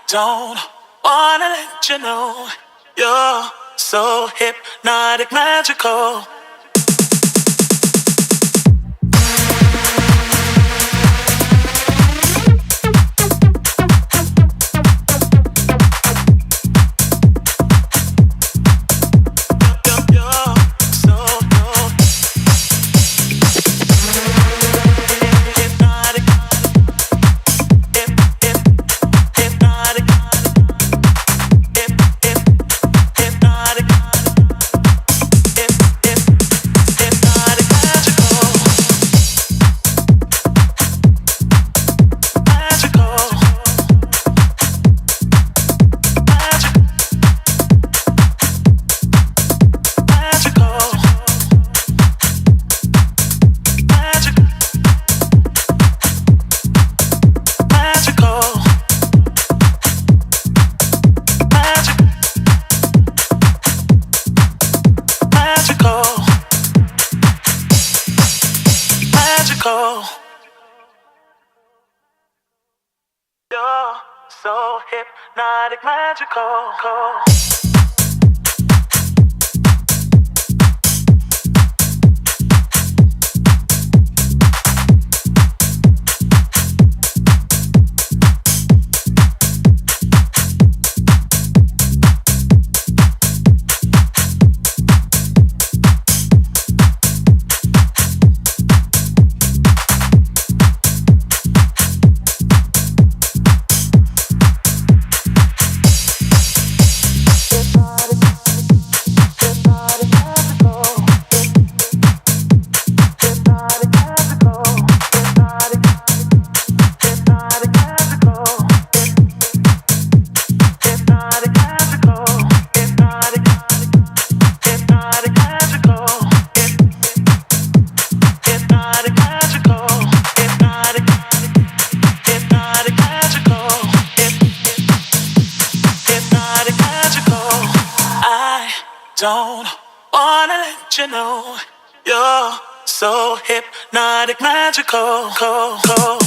Don't wanna let you know you're so hypnotic, magical. You're so hypnotic, magical. Don't wanna let you know you're so hypnotic, magical.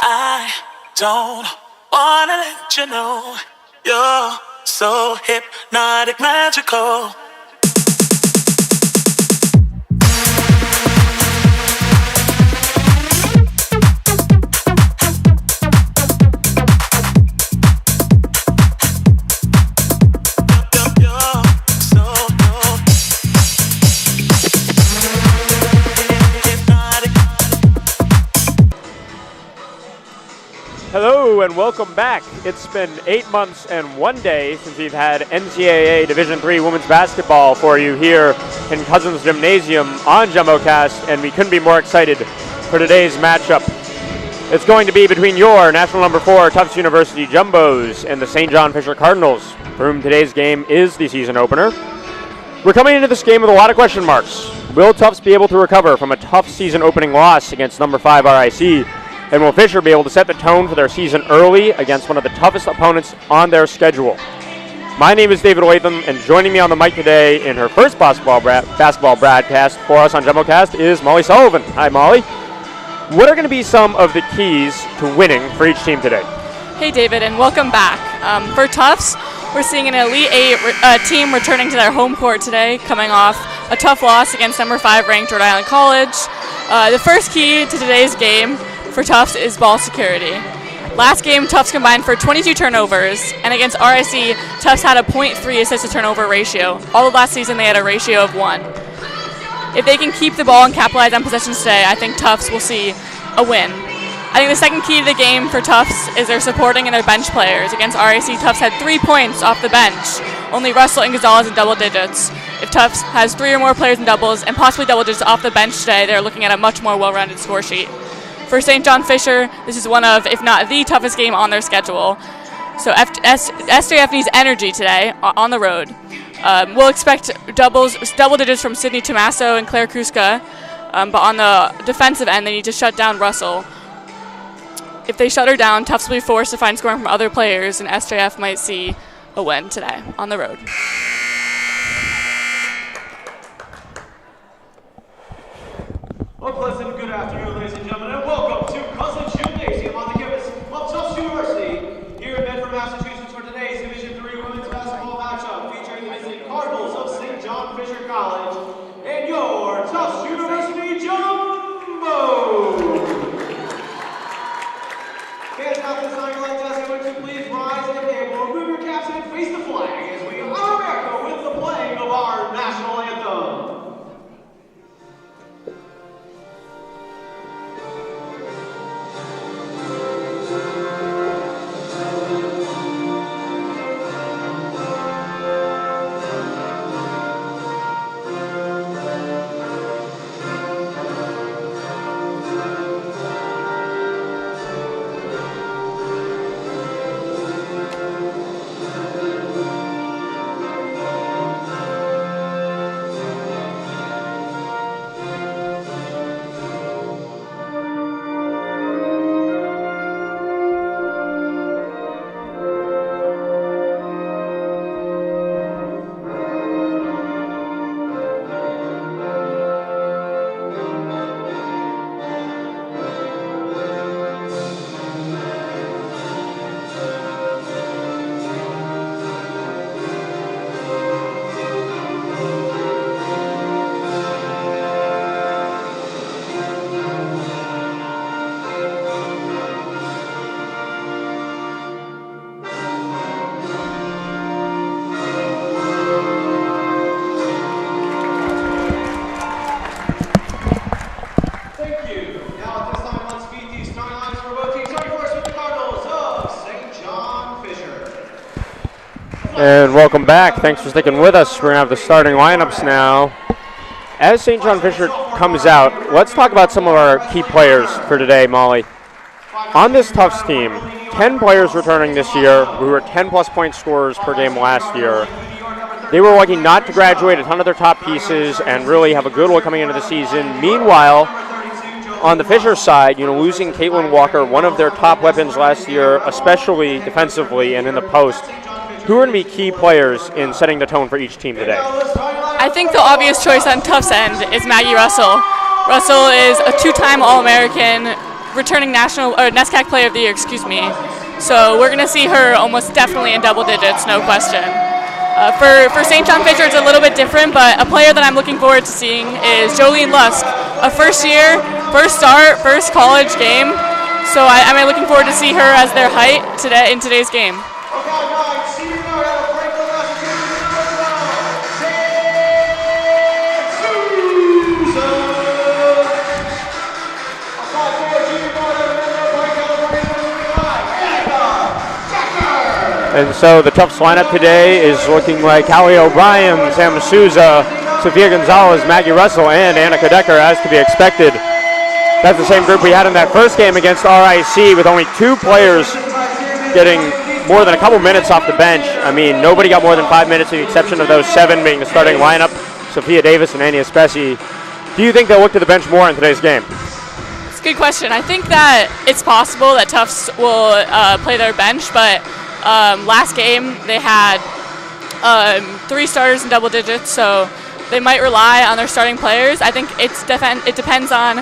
I don't wanna let you know you're so hypnotic, magical. Hello and welcome back. It's been 8 months and 1 day since we've had NCAA Division III women's basketball for you here in Cousins Gymnasium on JumboCast, and we couldn't be more excited for today's matchup. It's going to be between your national number 4 Tufts University Jumbos and the St. John Fisher Cardinals, for whom today's game is the season opener. We're coming into this game with a lot of question marks. Will Tufts be able to recover from a tough season opening loss against number 5 RIC? And will Fisher be able to set the tone for their season early against one of the toughest opponents on their schedule? My name is David Latham, and joining me on the mic today in her first basketball broadcast for us on JumboCast is Molly Sullivan. Hi, Molly. What are going to be some of the keys to winning for each team today? Hey, David, and welcome back. For Tufts, we're seeing an Elite 8 team returning to their home court today, coming off a tough loss against number 5 ranked Rhode Island College. The first key to today's game for Tufts is ball security. Last game, Tufts combined for 22 turnovers, and against RIC, Tufts had a .3 assist-to-turnover ratio. All of last season, they had a ratio of 1. If they can keep the ball and capitalize on possessions today, I think Tufts will see a win. I think the second key to the game for Tufts is their supporting and their bench players. Against RIC, Tufts had 3 points off the bench. Only Russell and Gonzalez in double digits. If Tufts has 3 or more players in doubles and possibly double digits off the bench today, they're looking at a much more well-rounded score sheet. For St. John Fisher, this is one of, if not the toughest game on their schedule. So SJF needs energy today on the road. We'll expect double digits from Sydney Tommaso and Claire Kruska, but on the defensive end, they need to shut down Russell. If they shut her down, Tufts will be forced to find scoring from other players, and SJF might see a win today on the road. A pleasant good afternoon, ladies and gentlemen, and welcome to Cousins Gymnasium on the campus of Tufts University here in Medford, Massachusetts for today's Division III women's basketball matchup featuring the visiting Cardinals of St. John Fisher College and your Tufts University Jumbo. Fans out this time, like us, would you please rise at the table, remove your caps and face the flag as we honor America with the playing of our national anthem. And welcome back. Thanks for sticking with us. We're going to have the starting lineups now. As St. John Fisher comes out, let's talk about some of our key players for today, Molly. On this Tufts team, 10 players returning this year who were 10-plus point scorers per game last year. They were lucky not to graduate a ton of their top pieces and really have a good look coming into the season. Meanwhile, on the Fisher side, losing Caitlin Walker, one of their top weapons last year, especially defensively and in the post. Who are going to be key players in setting the tone for each team today? I think the obvious choice on Tufts' end is Maggie Russell. Russell is a 2-time All-American, returning NESCAC Player of the Year, So we're going to see her almost definitely in double digits, no question. For St. John Fisher, it's a little bit different, but a player that I'm looking forward to seeing is Jolene Lusk. A first year, first start, first college game. So I'm looking forward to see her as their height today in today's game. And so the Tufts lineup today is looking like Callie O'Brien, Sam D'Souza, Sophia Gonzalez, Maggie Russell, and Annika Decker, as to be expected. That's the same group we had in that first game against RIC, with only 2 players getting more than a couple minutes off the bench. I mean, nobody got more than 5 minutes, with the exception of those 7 being the starting lineup, Sophia Davis and Annie Espesi. Do you think they'll look to the bench more in today's game? It's a good question. I think that it's possible that Tufts will play their bench, but last game they had 3 starters in double digits, so they might rely on their starting players. I think it depends on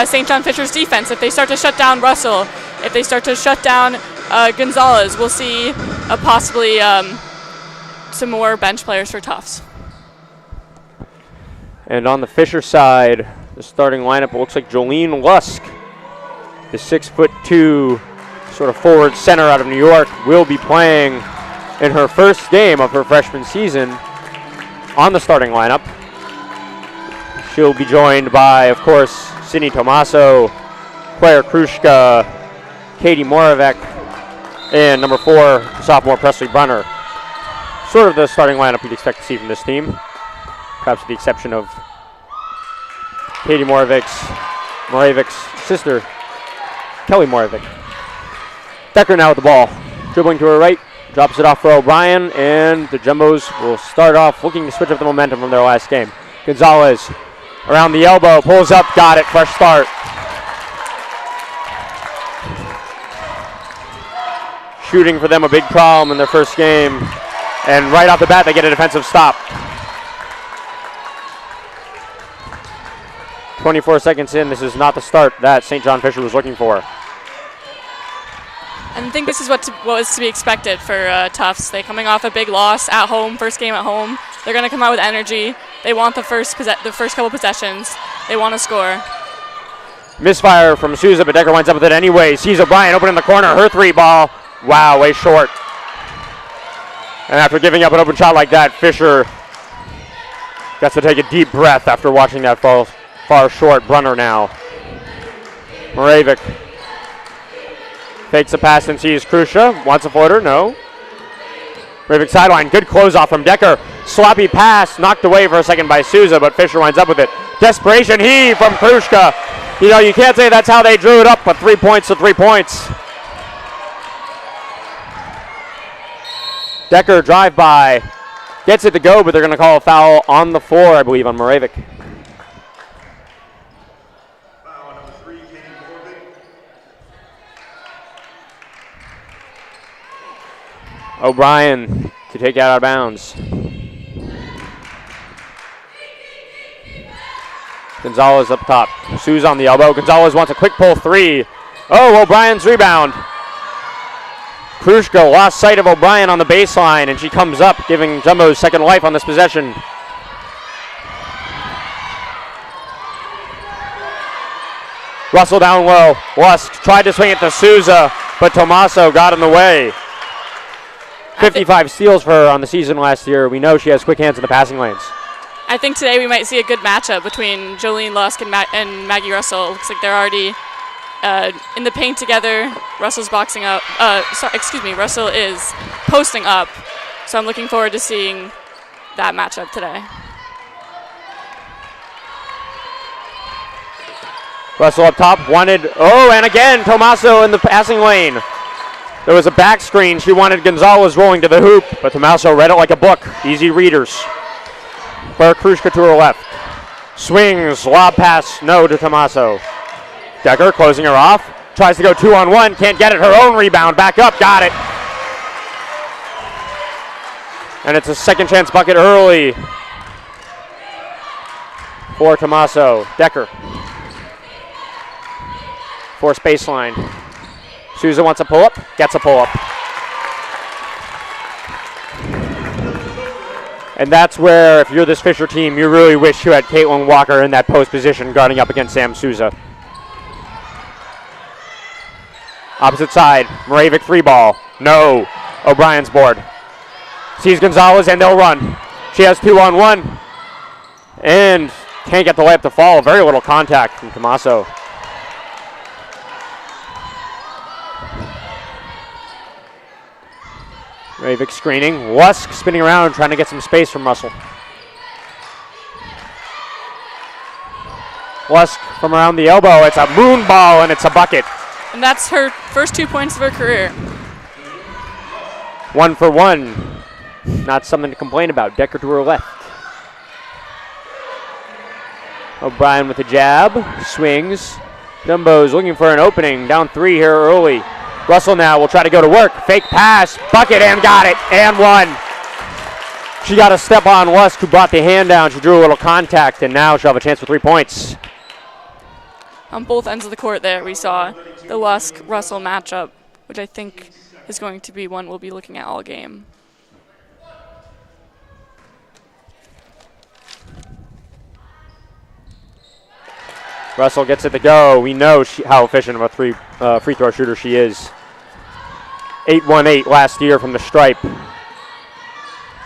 St. John Fisher's defense. If they start to shut down Russell, if they start to shut down Gonzalez, we'll see possibly some more bench players for Tufts. And on the Fisher side, The starting lineup looks like Jolene Lusk, the 6'2", sort of forward center out of New York, will be playing in her first game of her freshman season on the starting lineup. She'll be joined by, of course, Sydney Tomaso, Claire Krushka, Katie Moravec, and number 4, sophomore Presley Brunner. Sort of the starting lineup you'd expect to see from this team, perhaps with the exception of Katie Moravec's sister, Kelly Moravec. Decker now with the ball, dribbling to her right, drops it off for O'Brien, and the Jumbos will start off looking to switch up the momentum from their last game. Gonzalez around the elbow, pulls up, got it, fresh start. Shooting for them a big problem in their first game, and right off the bat they get a defensive stop. 24 seconds in, this is not the start that St. John Fisher was looking for. And I think this is what was to be expected for Tufts. They're coming off a big loss at home, first game at home. They're going to come out with energy. They want the first couple possessions. They want to score. Misfire from Souza, but Decker winds up with it anyway. Sees O'Brien open in the corner. Her 3 ball. Wow, way short. And after giving up an open shot like that, Fisher gets to take a deep breath after watching that far short. Brunner now. Moravec fakes a pass and sees Krusha. Wants a floater, no. Moravec sideline, good close off from Decker. Sloppy pass, knocked away for a second by Souza, but Fisher winds up with it. Desperation heave from Krushka. You know, you can't say that's how they drew it up, but 3 points to 3 points. Decker drive by, gets it to go, but they're going to call a foul on the floor, I believe, on Moravec. Foul number 3, Katie Moravec. O'Brien to take it out of bounds. Gonzalez up top. Sue's on the elbow. Gonzalez wants a quick pull 3. Oh, O'Brien's rebound. Krushka lost sight of O'Brien on the baseline, and she comes up, giving Jumbo's second life on this possession. Russell down low. Lusk tried to swing it to Souza, but Tomaso got in the way. 55 steals for her on the season last year. We know she has quick hands in the passing lanes. I think today we might see a good matchup between Jolene Lusk and Maggie Russell. Looks like they're already in the paint together. Russell's boxing up. Russell is posting up. So I'm looking forward to seeing that matchup today. Russell up top, wanted, and again, Tomaso in the passing lane. There was a back screen. She wanted Gonzalez rolling to the hoop, but Tomaso read it like a book. Easy readers. Claire Krushka to her left. Swings, lob pass, no to Tomaso. Decker closing her off. Tries to go 2-on-1, can't get it. Her own rebound, back up, got it. And it's a second chance bucket early for Tomaso. Decker. Force baseline. Souza wants a pull-up, gets a pull-up. And that's where, if you're this Fisher team, you really wish you had Caitlin Walker in that post position guarding up against Sam Souza. Opposite side, Moravec 3-ball. No. O'Brien's board. Sees Gonzalez, and they'll run. She has 2-on-1. And can't get the layup to fall. Very little contact from Tomaso. Moravec screening. Lusk spinning around, trying to get some space from Russell. Lusk from around the elbow. It's a moon ball, and it's a bucket. And that's her first 2 points of her career. 1 for 1. Not something to complain about. Decker to her left. O'Brien with a jab. Swings. Jumbo's looking for an opening. Down 3 here early. Russell now will try to go to work. Fake pass. Bucket, and got it. And 1. She got a step on Lusk, who brought the hand down. She drew a little contact, and now she'll have a chance for 3 points. On both ends of the court there, we saw the Lusk-Russell matchup, which I think is going to be one we'll be looking at all game. Russell gets it to go. We know how efficient of a free throw shooter she is. 8-1-8 last year from the stripe.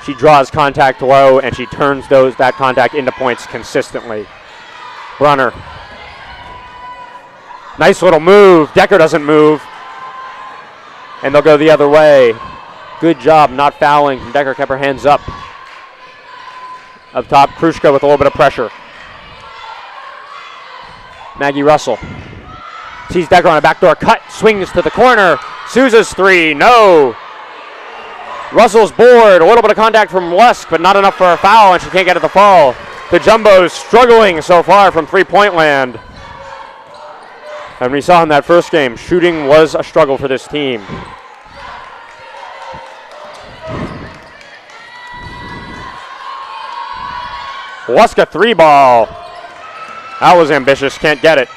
She draws contact low, and she turns that contact into points consistently. Brunner. Nice little move. Decker doesn't move. And they'll go the other way. Good job not fouling. Decker kept her hands up. Up top, Krushka with a little bit of pressure. Maggie Russell sees Decker on a backdoor cut, swings to the corner. Souza's three, no. Russell's board, a little bit of contact from Lusk, but not enough for a foul, and she can't get it to fall. The Jumbos struggling so far from three-point land. And we saw in that first game, shooting was a struggle for this team. Lusk a three ball. That was ambitious, can't get it.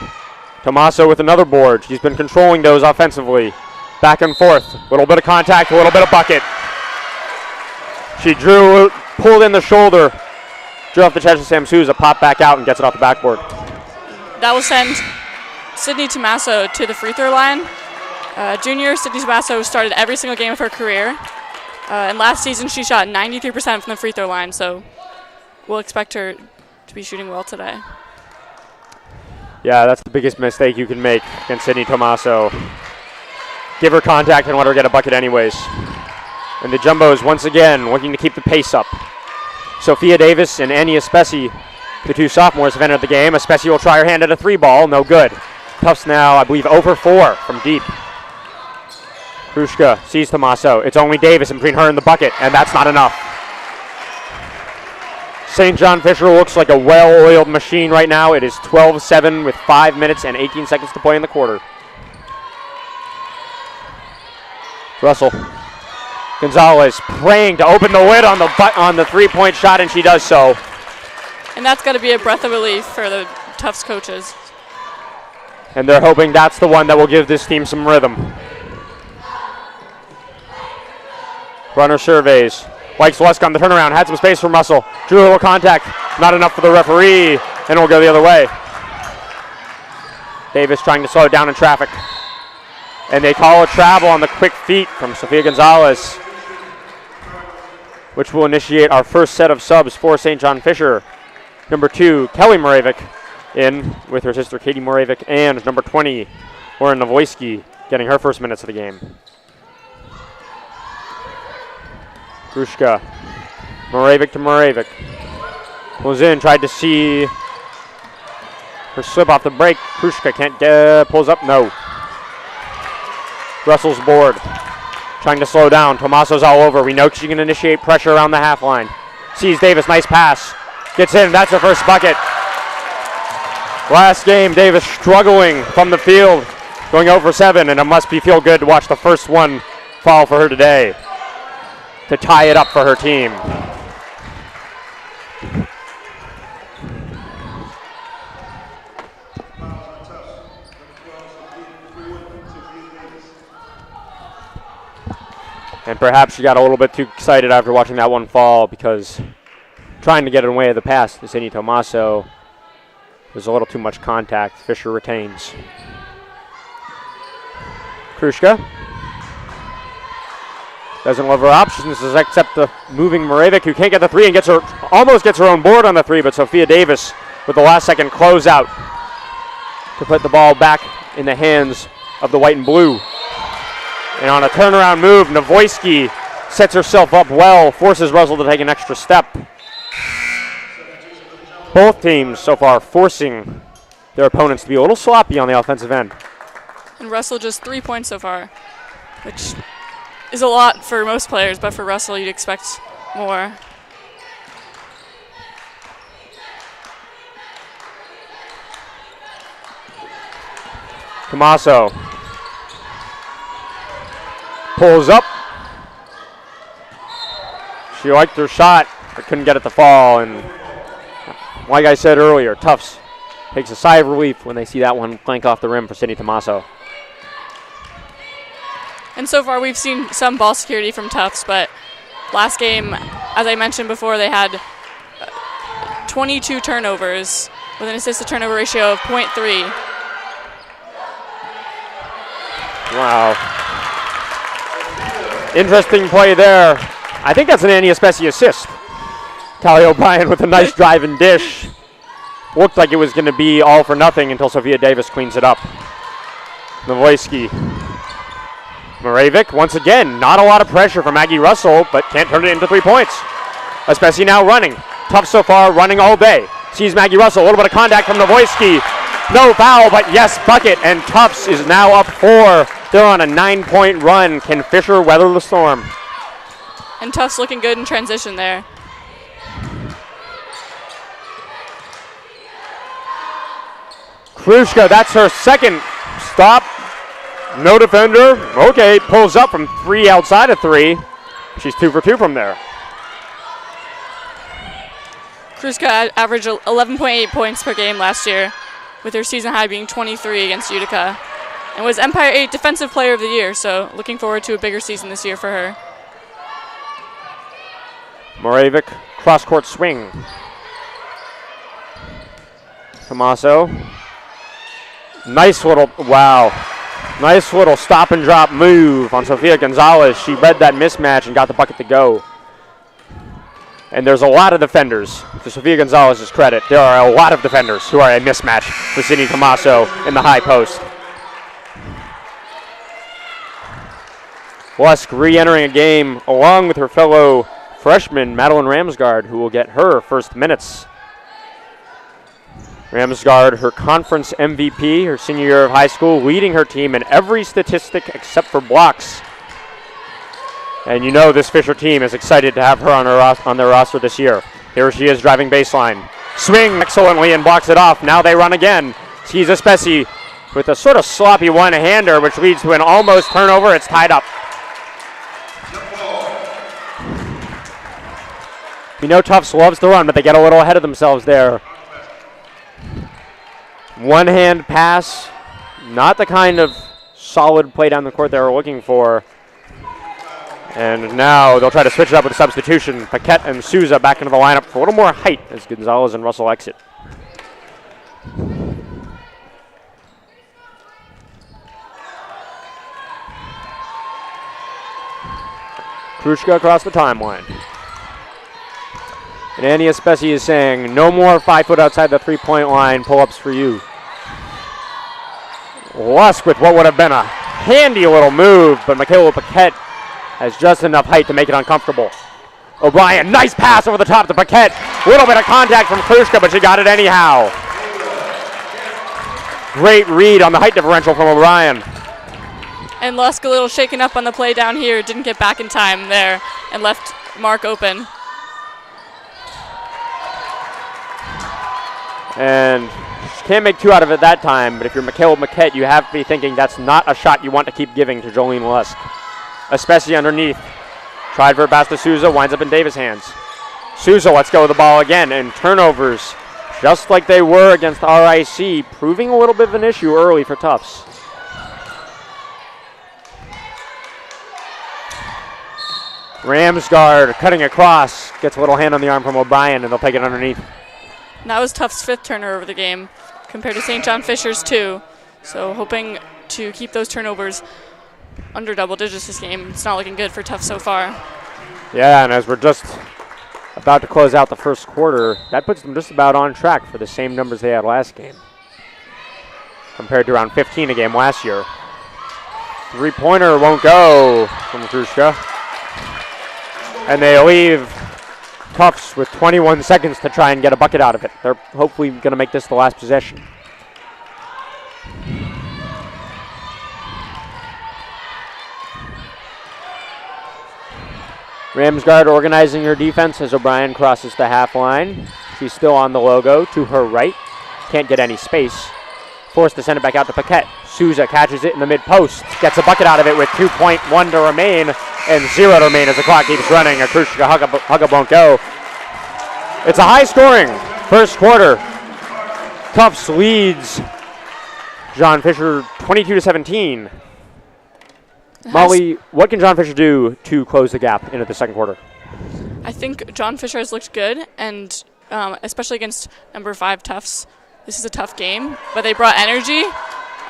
Tomaso with another board. She's been controlling those offensively. Back and forth. A little bit of contact, a little bit of bucket. She pulled in the shoulder, drew off the chest of Sam Souza, popped back out and gets it off the backboard. That will send Sydney Tomaso to the free throw line. Junior Sydney Tomaso started every single game of her career. And last season she shot 93% from the free throw line, so we'll expect her to be shooting well today. Yeah, that's the biggest mistake you can make against Sydney Tomaso. Give her contact and let her get a bucket anyways. And the Jumbos, once again, looking to keep the pace up. Sophia Davis and Annie Espesi, the two sophomores, have entered the game. Espesi will try her hand at a three ball, no good. Tufts now, I believe, 0 for 4 from deep. Krushka sees Tomaso. It's only Davis in between her and the bucket, and that's not enough. St. John Fisher looks like a well-oiled machine right now. It is 12-7 with 5 minutes and 18 seconds to play in the quarter. Russell. Gonzalez praying to open the lid on the three-point shot, and she does so. And that's got to be a breath of relief for the Tufts coaches. And they're hoping that's the one that will give this team some rhythm. Runner surveys. Likes Lusk on the turnaround. Had some space from Russell. Drew a little contact. Not enough for the referee. And it'll go the other way. Davis trying to slow it down in traffic. And they call a travel on the quick feet from Sofia Gonzalez, which will initiate our first set of subs for St. John Fisher. Number 2, Kelly Moravik, in with her sister Katie Moravik. And number 20, Lauren Novoisky, getting her first minutes of the game. Krushka, Moravik to Moravik. Pulls in, tried to see her slip off the break. Krushka can't pulls up, no. Russell's board, trying to slow down. Tomaso's all over. We know she can initiate pressure around the half line. Sees Davis, nice pass. Gets in, that's her first bucket. Last game, Davis struggling from the field, going 0 for 7, and it must feel good to watch the first one fall for her today, to tie it up for her team. And perhaps she got a little bit too excited after watching that one fall, because trying to get in the way of the pass to Sydney Tomaso was a little too much contact. Fisher retains. Krushka doesn't love her options except the moving Moravik, who can't get the three and almost gets her own board on the three, but Sophia Davis with the last second closeout to put the ball back in the hands of the white and blue. And on a turnaround move, Novoisky sets herself up well, forces Russell to take an extra step. Both teams so far forcing their opponents to be a little sloppy on the offensive end. And Russell just 3 points so far, which is a lot for most players, but for Russell you'd expect more. Tomaso pulls up. She liked her shot, but couldn't get it to fall. And like I said earlier, Tufts takes a sigh of relief when they see that one flank off the rim for Sydney Tomaso. And so far we've seen some ball security from Tufts, but last game, as I mentioned before, they had 22 turnovers, with an assist-to-turnover ratio of 0.3. Wow. Interesting play there. I think that's an Annie Espesi assist. Talia O'Brien with a nice drive and dish. Looked like it was going to be all for nothing until Sophia Davis cleans it up. Novoisky. Moravik, once again, not a lot of pressure from Maggie Russell, but can't turn it into 3 points. Especially now running. Tufts so far, running all day. Sees Maggie Russell, a little bit of contact from Novoisky. No foul, but yes, bucket, and Tufts is now up 4. They're on a 9-point run. Can Fisher weather the storm? And Tufts looking good in transition there. Krushka, that's her second stop. No defender. Okay, pulls up from 3 outside of 3. She's 2 for 2 from there. Kruska averaged 11.8 points per game last year, with her season high being 23 against Utica, and was Empire 8 Defensive Player of the Year, so looking forward to a bigger season this year for her. Moravik, cross-court swing. Tommaso. Nice little stop and drop move on Sofia Gonzalez. She read that mismatch and got the bucket to go. And there's a lot of defenders. To Sofia Gonzalez's credit, there are a lot of defenders who are a mismatch for Sydney Tommaso in the high post. Lusk re-entering a game along with her fellow freshman, Madeline Ramsgaard, who will get her first minutes. Ramsgaard, her conference MVP, her senior year of high school, leading her team in every statistic except for blocks. And you know this Fisher team is excited to have her on their roster this year. Here she is driving baseline. Swing excellently and blocks it off. Now they run again. Sees Espesi with a sort of sloppy one-hander, which leads to an almost turnover. It's tied up. You know Tufts loves to run, but they get a little ahead of themselves there. One-hand pass, not the kind of solid play down the court they were looking for. And now they'll try to switch it up with a substitution. Paquette and Souza back into the lineup for a little more height as Gonzalez and Russell exit. Krushka across the timeline. And Annie Espesi is saying, no more 5 foot outside the 3-point line pull-ups for you. Lusk with what would have been a handy little move, but Michaela Paquette has just enough height to make it uncomfortable. O'Brien, nice pass over the top to Paquette. Little bit of contact from Krushka, but she got it anyhow. Great read on the height differential from O'Brien. And Lusk a little shaken up on the play down here, didn't get back in time there, and left Mark open. And she can't make 2 out of it that time, but if you're Michaela Paquette, you have to be thinking that's not a shot you want to keep giving to Jolene Lusk. Especially underneath. Tried for a pass to Souza, winds up in Davis' hands. Souza lets go of the ball again, and turnovers, just like they were against RIC, proving a little bit of an issue early for Tufts. Ramsgaard cutting across, gets a little hand on the arm from O'Brien, and they'll take it underneath. And that was Tufts' 5th turnover of the game, compared to St. John Fisher's 2. So hoping to keep those turnovers under double digits this game. It's not looking good for Tufts so far. Yeah, and as we're just about to close out the first quarter, that puts them just about on track for the same numbers they had last game, compared to around 15 a game last year. 3-pointer won't go from Krushka. And they leave Tufts with 21 seconds to try and get a bucket out of it. They're hopefully going to make this the last possession. Ramsgaard organizing her defense as O'Brien crosses the half line. She's still on the logo to her right. Can't get any space. Forced to send it back out to Paquette. Souza catches it in the mid-post. Gets a bucket out of it with 2.1 to remain and 0 to remain as the clock keeps running. A Krushka hug won't go. It's a high-scoring first quarter. Tufts leads John Fisher 22-17. Molly, what can John Fisher do to close the gap into the second quarter? I think John Fisher has looked good, and especially against number 5 Tufts, this is a tough game, but they brought energy.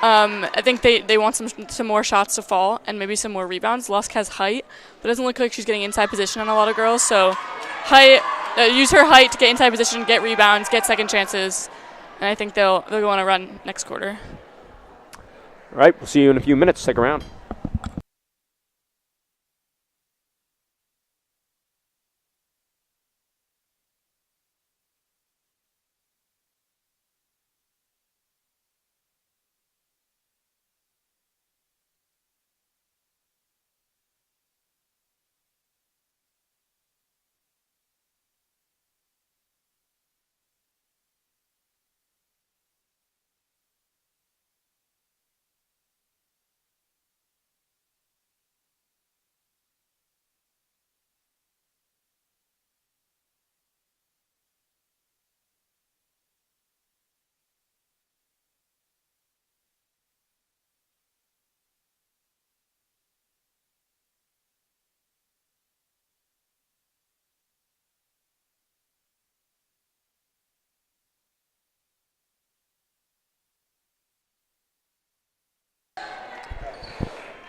I think they want some more shots to fall and maybe some more rebounds. Lusk has height, but it doesn't look like she's getting inside position on a lot of girls. So use her height to get inside position, get rebounds, get second chances, and I think they'll go on a run next quarter. All right, we'll see you in a few minutes. Stick around.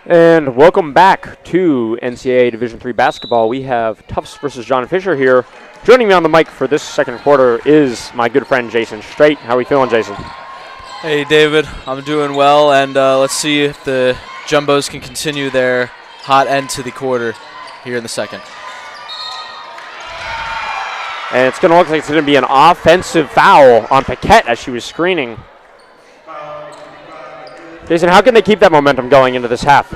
And welcome back to NCAA Division III basketball. We have Tufts versus John Fisher here. Joining me on the mic for this second quarter is my good friend Jason Straight. How are we feeling, Jason? Hey, David. I'm doing well, and let's see if the Jumbos can continue their hot end to the quarter here in the second. And it's going to look like it's going to be an offensive foul on Paquette as she was screening. Jason, how can they keep that momentum going into this half?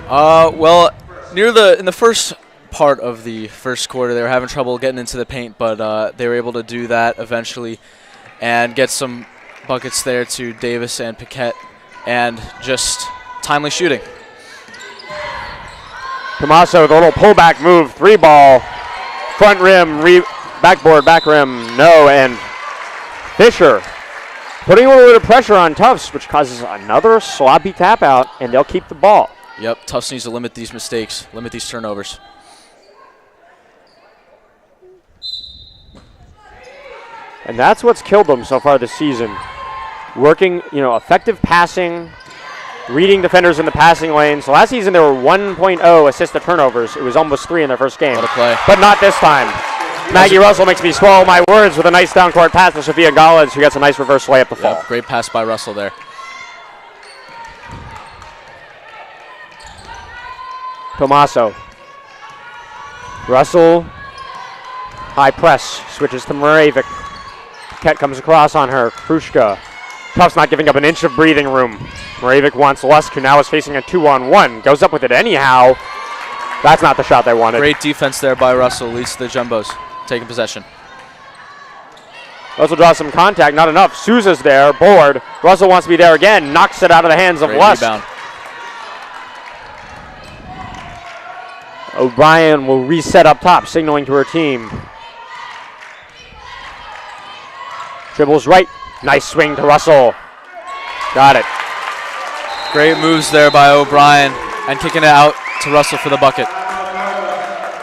Well, in the first part of the first quarter, they were having trouble getting into the paint, but they were able to do that eventually and get some buckets there to Davis and Paquette and just timely shooting. Tommaso with a little pullback move, 3-ball, front rim, backboard, back rim, no, and Fisher putting a little bit of pressure on Tufts, which causes another sloppy tap out, and they'll keep the ball. Yep, Tufts needs to limit these mistakes, limit these turnovers. And that's what's killed them so far this season. Working, effective passing, reading defenders in the passing lane. So last season they were 1.0 assist to turnovers. It was almost 3 in their first game. What a play. But not this time. Maggie Russell makes me swallow my words with a nice down-court pass to Sophia Gallez, who gets a nice reverse layup to fall. Yep, great pass by Russell there. Tommaso. Russell, high press, switches to Moravik. Paquette comes across on her. Krushka. Tufts not giving up an inch of breathing room. Moravik wants Lusk, who now is facing a 2-on-1. Goes up with it anyhow. That's not the shot they wanted. Great defense there by Russell, leads to the Jumbos taking possession. Russell draws some contact, not enough. Souza's there, board. Russell wants to be there again, knocks it out of the hands of Great Lusk. Rebound. O'Brien will reset up top, signaling to her team. Dribbles right, nice swing to Russell. Got it. Great moves there by O'Brien and kicking it out to Russell for the bucket.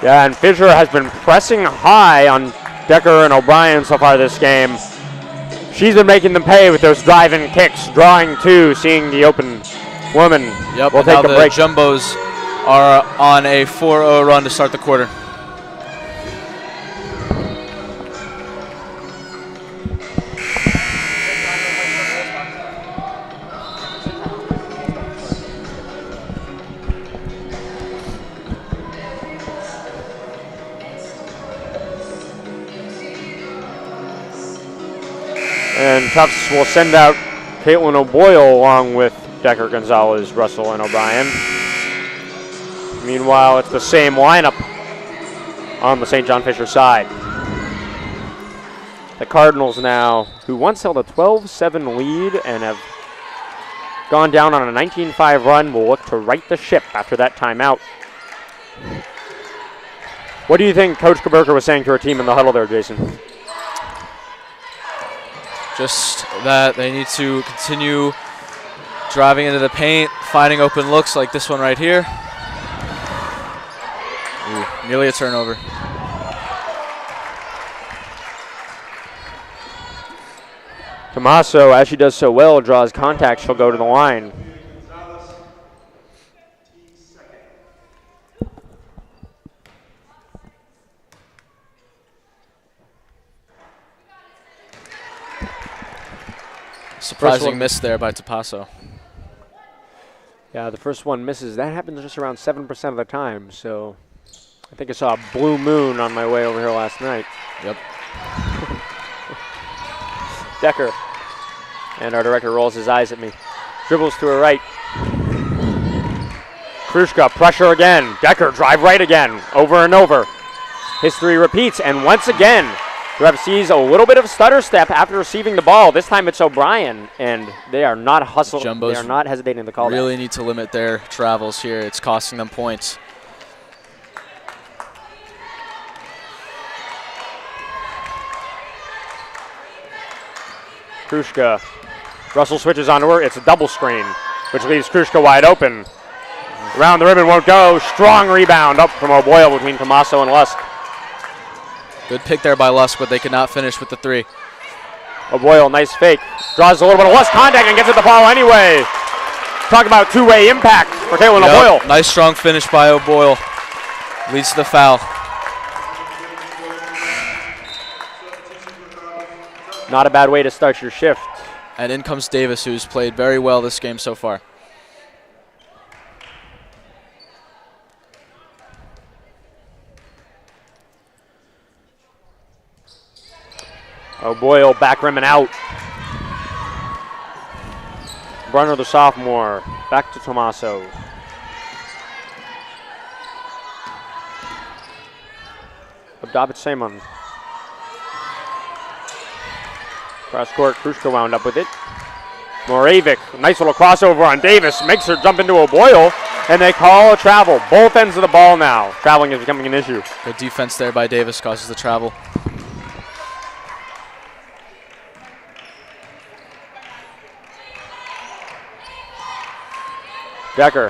Yeah, and Fisher has been pressing high on Decker and O'Brien so far this game. She's been making them pay with those drive-in kicks, drawing two, seeing the open woman. Yep, We'll take a break. The Jumbos are on a 4-0 run to start the quarter. And Tufts will send out Caitlin O'Boyle along with Decker, Gonzalez, Russell, and O'Brien. Meanwhile, it's the same lineup on the St. John Fisher side. The Cardinals now, who once held a 12-7 lead and have gone down on a 19-5 run, will look to right the ship after that timeout. What do you think Coach Kaberker was saying to her team in the huddle there, Jason? Just that they need to continue driving into the paint, finding open looks like this one right here. Ooh, nearly a turnover. Tommaso, as she does so well, draws contact. She'll go to the line. Surprising miss there by Tommaso. Yeah, the first one misses. That happens just around 7% of the time, so I think I saw a blue moon on my way over here last night. Yep. Decker. And our director rolls his eyes at me. Dribbles to her right. Krushka, pressure again. Decker, drive right again. Over and over. History repeats, and once again, the ref sees a little bit of stutter step after receiving the ball. This time it's O'Brien, and they are not hustling. They are not hesitating to call that. Really need to limit their travels here. It's costing them points. Krushka. Russell switches onto her. It's a double screen, which leaves Krushka wide open. Around the ribbon won't go. Strong rebound up from O'Boyle between Tommaso and Lusk. Good pick there by Lusk, but they could not finish with the three. O'Boyle, nice fake. Draws a little bit of Lusk contact and gets it the ball anyway. Talk about two-way impact for Caitlin O'Boyle. Nice strong finish by O'Boyle. Leads to the foul. Not a bad way to start your shift. And in comes Davis, who's played very well this game so far. O'Boyle back rim and out. Brunner, the sophomore, back to Tommaso. Abdabit Seman. Cross court, Krushka wound up with it. Moravik, nice little crossover on Davis, makes her jump into O'Boyle, and they call a travel. Both ends of the ball now. Traveling is becoming an issue. Good defense there by Davis, causes the travel. Decker.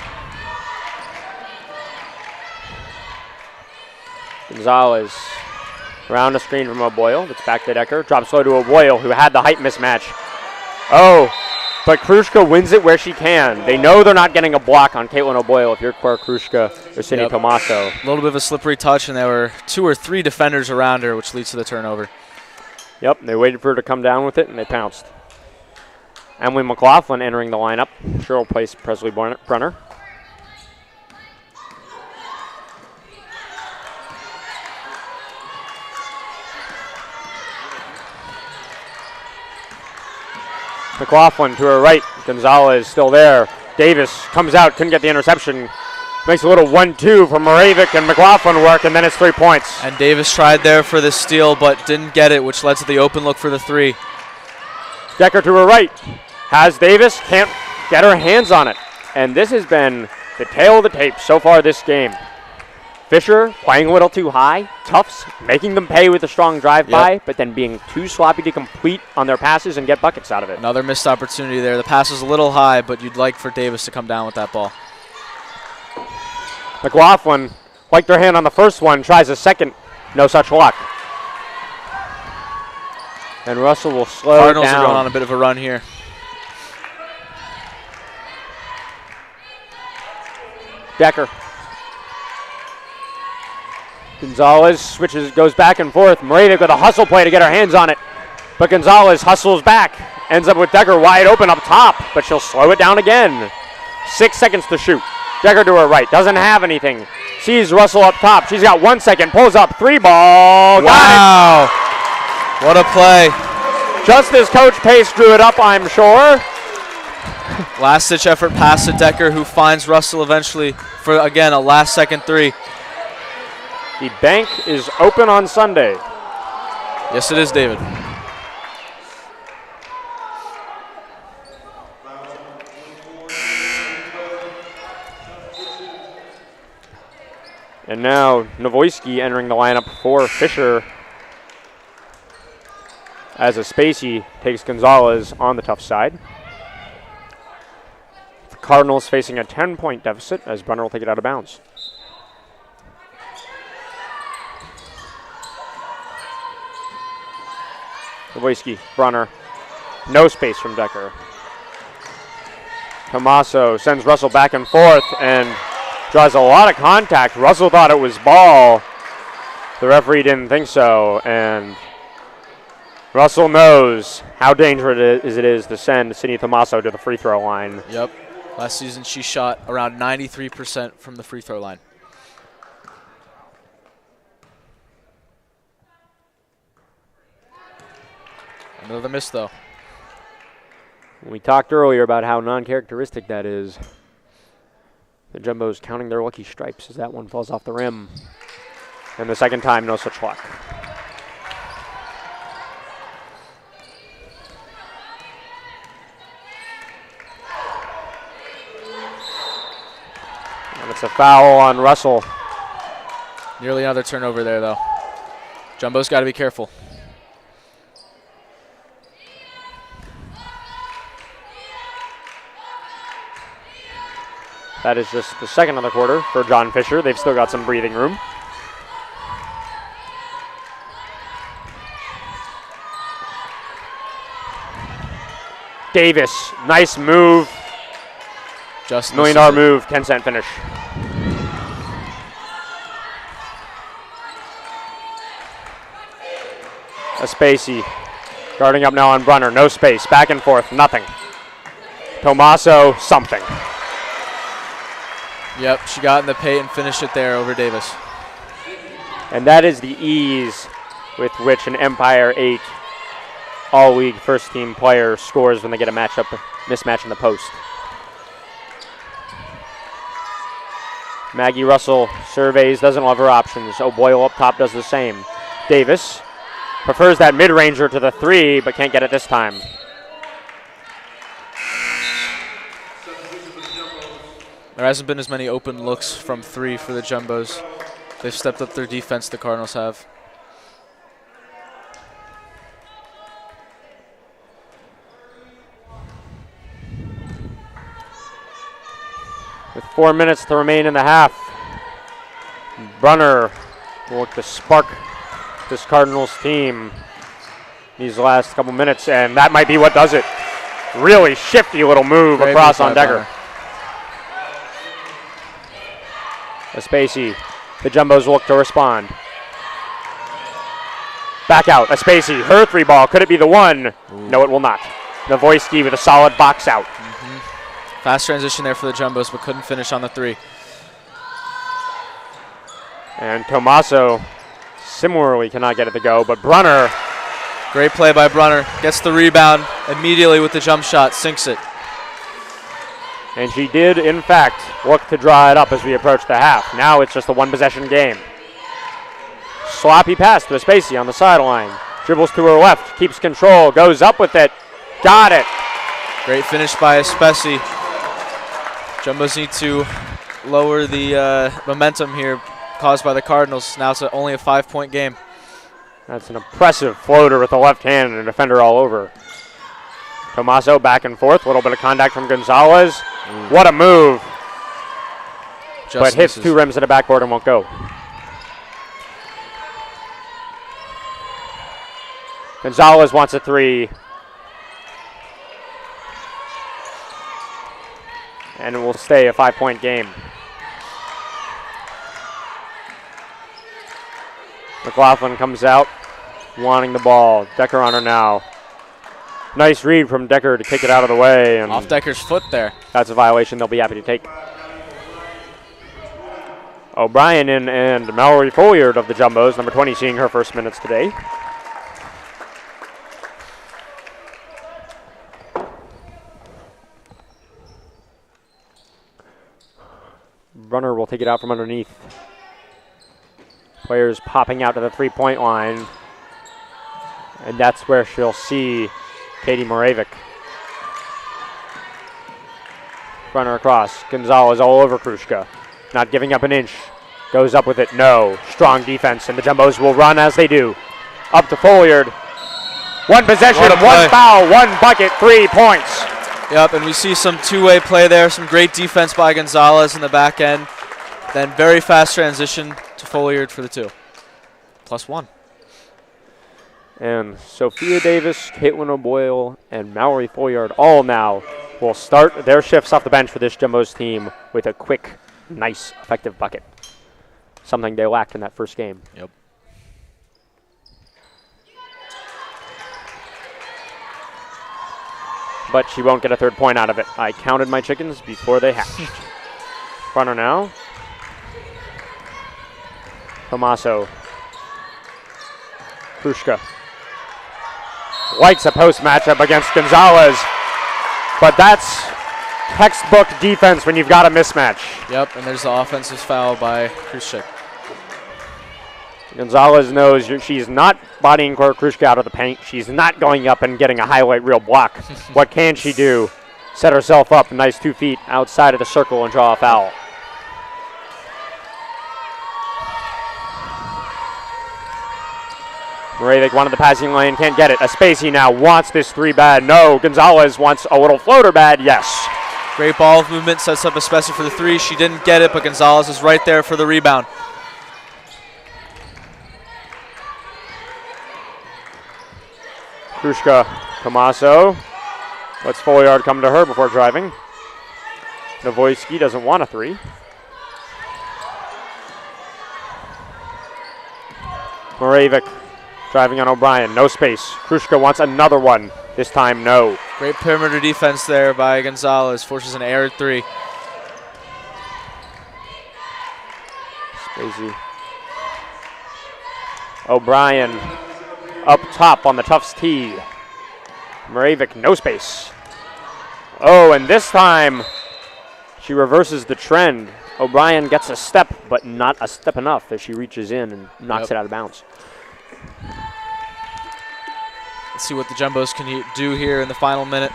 Gonzalez around a screen from O'Boyle. It's back to Decker. Drops low to O'Boyle, who had the height mismatch. Oh, but Krushka wins it where she can. They know they're not getting a block on Caitlin O'Boyle if you're Cora Krushka or Sydney Tommaso. A little bit of a slippery touch, and there were 2 or 3 defenders around her, which leads to the turnover. Yep, they waited for her to come down with it, and they pounced. Emily McLaughlin entering the lineup. She'll replace Presley Brunner. McLaughlin to her right. Gonzalez still there. Davis comes out, couldn't get the interception. Makes a little 1-2 for Moravik and McLaughlin work, and then it's 3 points. And Davis tried there for the steal, but didn't get it, which led to the open look for the 3. Decker to her right. Has Davis, can't get her hands on it. And this has been the tail of the tape so far this game. Fisher playing a little too high. Tufts making them pay with a strong drive-by, but then being too sloppy to complete on their passes and get buckets out of it. Another missed opportunity there. The pass was a little high, but you'd like for Davis to come down with that ball. McLaughlin liked her hand on the first one, tries a second. No such luck. And Russell will slow Cardinals down. are going on a bit of a run here. Decker. Gonzalez switches, goes back and forth. Moravik with a hustle play to get her hands on it. But Gonzalez hustles back. Ends up with Decker wide open up top, but she'll slow it down again. 6 seconds to shoot. Decker to her right, doesn't have anything. Sees Russell up top. She's got 1 second, pulls up, 3 ball. Wow. What a play. Just as Coach Pace drew it up, I'm sure. Last-ditch effort pass to Decker, who finds Russell eventually for, again, a last-second 3. The bank is open on Sunday. Yes, it is, David. And now Novoisky entering the lineup for Fisher as a Spacey takes Gonzalez on the tough side. The Cardinals facing a 10-point deficit as Brunner will take it out of bounds. Novoisky, Brunner. No space from Decker. Tommaso sends Russell back and forth and draws a lot of contact. Russell thought it was ball. The referee didn't think so, and Russell knows how dangerous it is to send Sydney Tommaso to the free throw line. Yep. Last season she shot around 93% from the free throw line. Another miss, though. We talked earlier about how non-characteristic that is. The Jumbos counting their lucky stripes as that one falls off the rim. And the second time, no such luck. And it's a foul on Russell. Nearly another turnover there, though. Jumbo's got to be careful. That is just the second of the quarter for John Fisher. They've still got some breathing room. Davis, nice move. Just $1 million move, 10-cent finish. Spacey guarding up now on Brunner. No space, back and forth, nothing. Tommaso, something. Yep, she got in the paint and finished it there over Davis. And that is the ease with which an Empire 8 all-league first-team player scores when they get a mismatch in the post. Maggie Russell surveys, doesn't love her options. O'Boyle up top does the same. Davis prefers that mid-ranger to the three, but can't get it this time. There hasn't been as many open looks from three for the Jumbos. They've stepped up their defense, the Cardinals have. With 4 minutes to remain in the half, Brunner will look to spark this Cardinals team these last couple minutes, and that might be what does it. Really shifty little move Great across move on by Decker. Brunner. Spacey, the Jumbos look to respond. Back out, Spacey, her three ball, could it be the one? Ooh. No, it will not. Novoisky with a solid box out. Fast transition there for the Jumbos, but couldn't finish on the three. And Tommaso similarly cannot get it to go, but Brunner. Great play by Brunner, gets the rebound immediately with the jump shot, sinks it. And she did, in fact, look to draw it up as we approach the half. Now it's just a one-possession game. Sloppy pass to Spacey on the sideline. Dribbles to her left, keeps control, goes up with it. Got it. Great finish by Spacey. Jumbos need to lower the momentum here caused by the Cardinals. Now it's only a 5-point game. That's an impressive floater with the left hand and a defender all over. Tommaso back and forth, a little bit of contact from Gonzalez. Ooh. What a move. But hits two rims at the backboard and won't go. Gonzalez wants a three. And it will stay a 5-point game. McLaughlin comes out, wanting the ball. Decker on her now. Nice read from Decker to kick it out of the way. And off Decker's foot there. That's a violation they'll be happy to take. O'Brien in and Mallory Folliard of the Jumbos, number 20, seeing her first minutes today. Brunner will take it out from underneath. Players popping out to the three-point line. And that's where she'll see Katie Moravik. Brunner across. Gonzalez all over Krushka. Not giving up an inch. Goes up with it. No. Strong defense, and the Jumbos will run as they do. Up to Folliard. One possession, one foul, one bucket, 3 points. Yep, and we see some two-way play there. Some great defense by Gonzalez in the back end. Then very fast transition to Folliard for the two. +1. And Sophia Davis, Caitlin O'Boyle, and Mallory Foyard all now will start their shifts off the bench for this Jumbo's team with a quick, nice, effective bucket. Something they lacked in that first game. Yep. But she won't get a third point out of it. I counted my chickens before they hatched. Runner now. Tomaso. Krushka. Likes a post matchup against Gonzalez. But that's textbook defense when you've got a mismatch. Yep, and there's the offensive foul by Krushka. Gonzalez knows she's not bodying Krushka out of the paint. She's not going up and getting a highlight reel block. What can she do? Set herself up a nice 2 feet outside of the circle and draw a foul. Moravik wanted the passing lane, can't get it. Aspesi now wants this three bad. No, Gonzalez wants a little floater bad. Yes. Great ball movement, sets up Aspesi for the three. She didn't get it, but Gonzalez is right there for the rebound. Krushka, Tomaso. Lets Foyard come to her before driving. Novoisky doesn't want a three. Moravik driving on O'Brien, no space. Krushka wants another one. This time, no. Great perimeter defense there by Gonzalez. Forces an aired three. Spacey. O'Brien up top on the Tufts tee. Moravik, no space. Oh, and this time she reverses the trend. O'Brien gets a step, but not a step enough as she reaches in and knocks it out of bounds. Let's see what the Jumbos can do here in the final minute.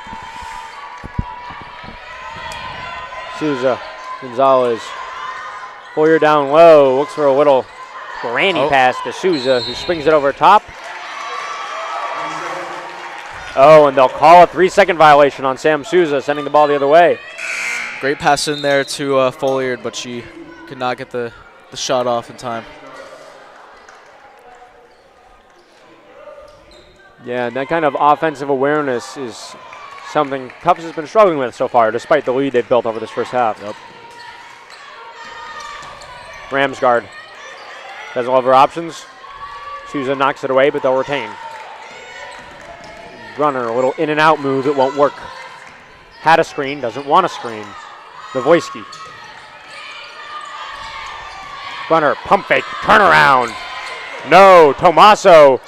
Souza, Gonzalez. Foyer down low, looks for a little granny pass to Souza, who swings it over top. Oh, and they'll call a 3-second violation on Sam Souza, sending the ball the other way. Great pass in there to Folliard, but she could not get the shot off in time. Yeah, and that kind of offensive awareness is something Tufts has been struggling with so far, despite the lead they've built over this first half. Yep. Ramsgard doesn't have her options. Souza knocks it away, but they'll retain. Runner, a little in and out move, it won't work. Had a screen, doesn't want a screen. Novoisky. Runner, pump fake, turnaround. No, Tomaso.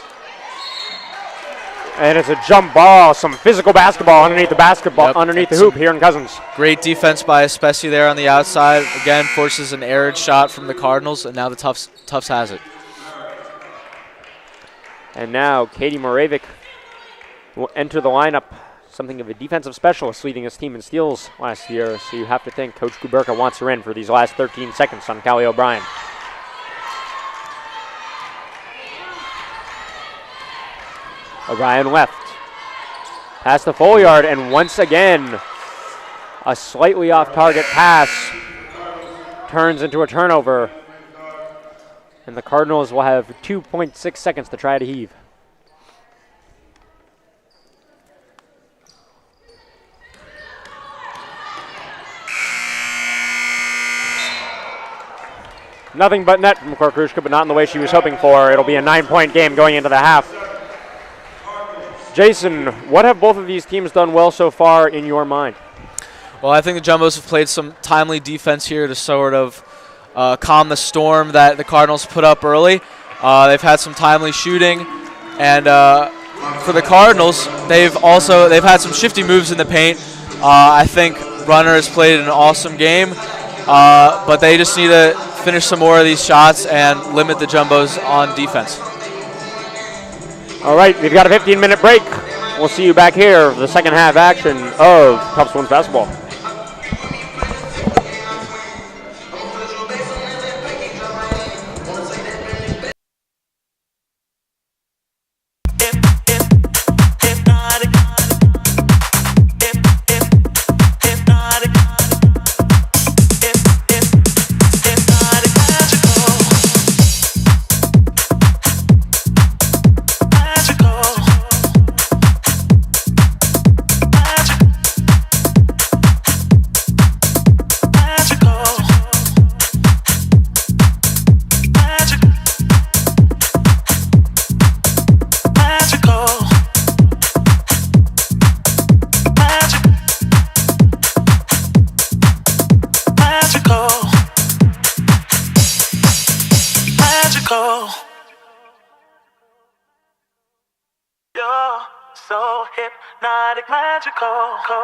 And it's a jump ball, some physical basketball underneath the the hoop here in Cousins. Great defense by Aspesi there on the outside. Again, forces an errant shot from the Cardinals, and now the Tufts has it. And now Katie Moravik will enter the lineup, something of a defensive specialist leading his team in steals last year. So you have to think Coach Guberka wants her in for these last 13 seconds on Callie O'Brien. O'Brien left. Pass to Folliard, and once again, a slightly off-target pass turns into a turnover. And the Cardinals will have 2.6 seconds to try to heave. Nothing but net from Korkrushka, but not in the way she was hoping for. It'll be a 9-point game going into the half. Jason, what have both of these teams done well so far in your mind? Well, I think the Jumbos have played some timely defense here to sort of calm the storm that the Cardinals put up early. They've had some timely shooting, and for the Cardinals, they've had some shifty moves in the paint. I think Runner has played an awesome game, but they just need to finish some more of these shots and limit the Jumbos on defense. All right, we've got a 15-minute break. We'll see you back here for the second half action of Tufts Women's Basketball. Magical. hypnotic, magical.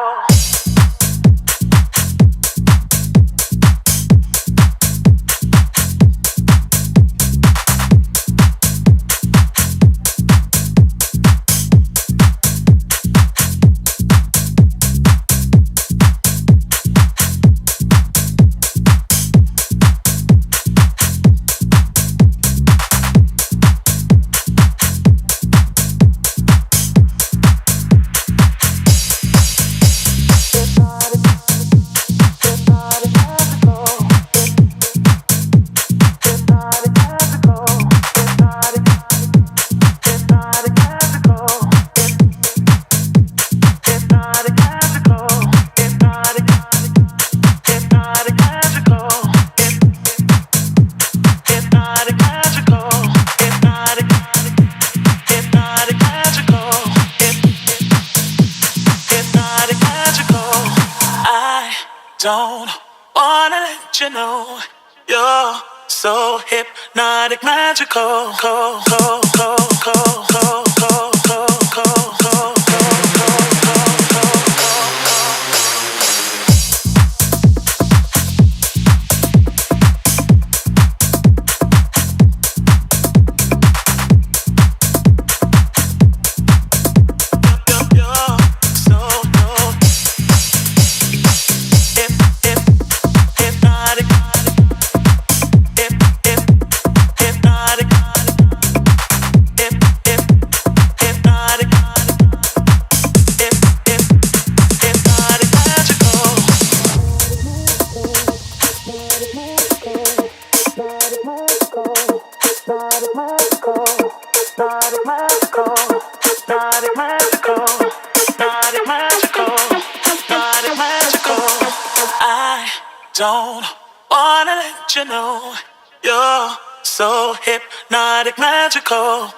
Don't wanna let you know you're so hypnotic, magical. Don't wanna let you know you're so hypnotic, magical.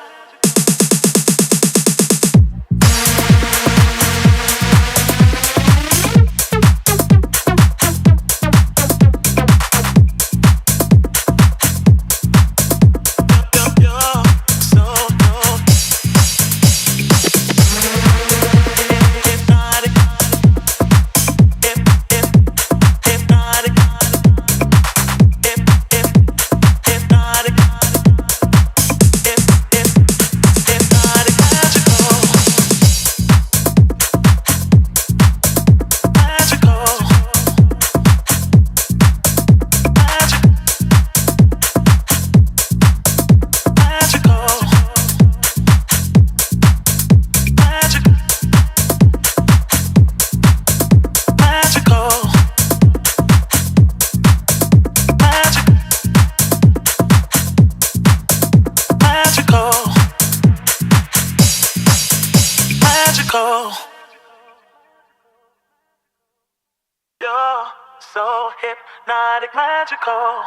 You're so hypnotic, magical.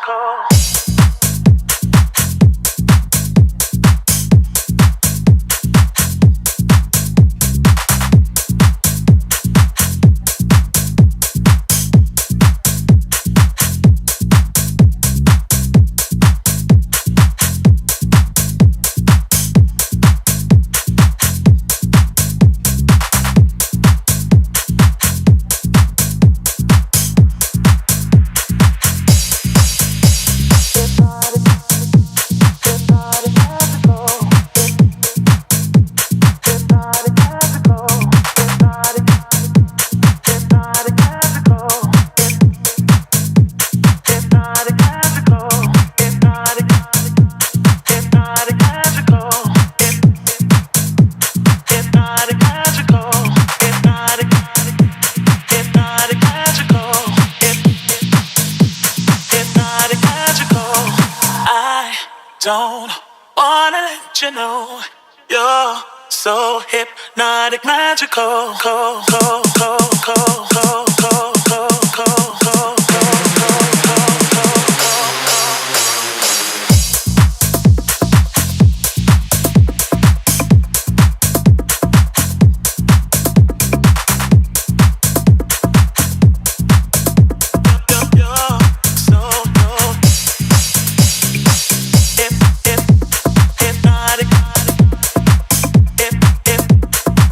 Don't wanna let you know you're so hypnotic, magical.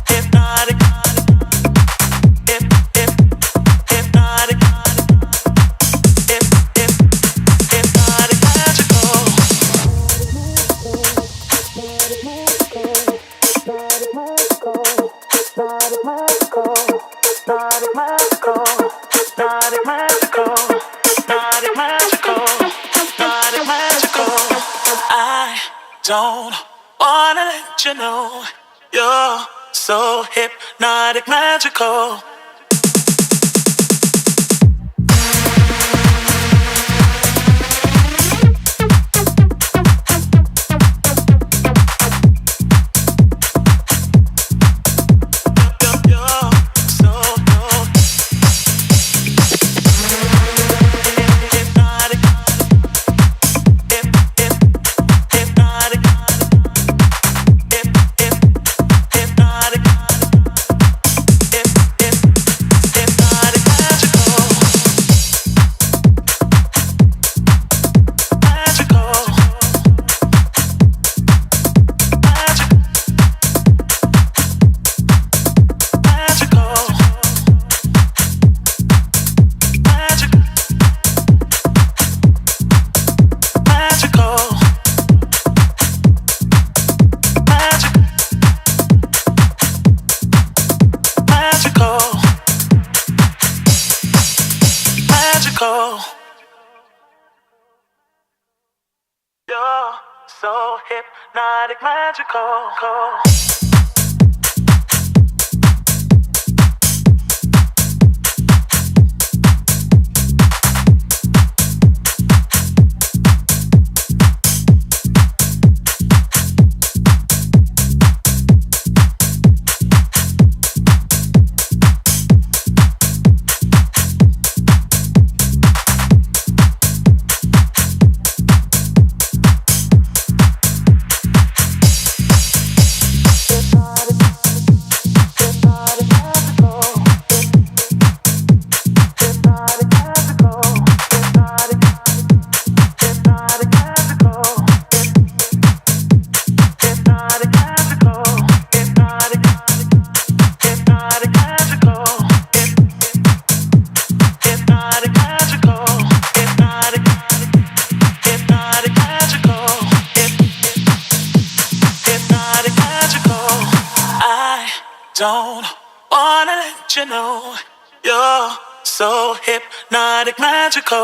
Hypnotic. magical, hypnotic, magical, hypnotic, magical. I don't wanna let you know you're so hypnotic, magical. You're so hypnotic, magical. Don't wanna let you know you're so hypnotic, magical.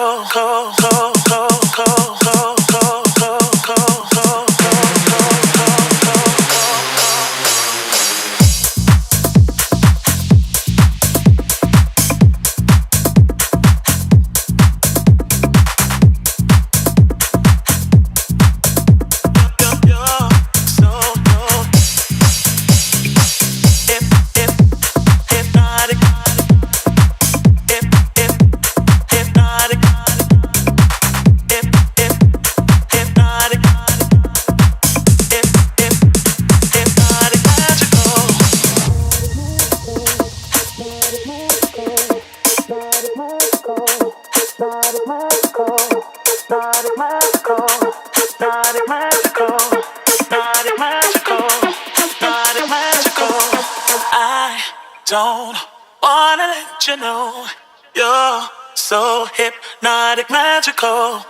I don't wanna let you know you're so hypnotic, magical.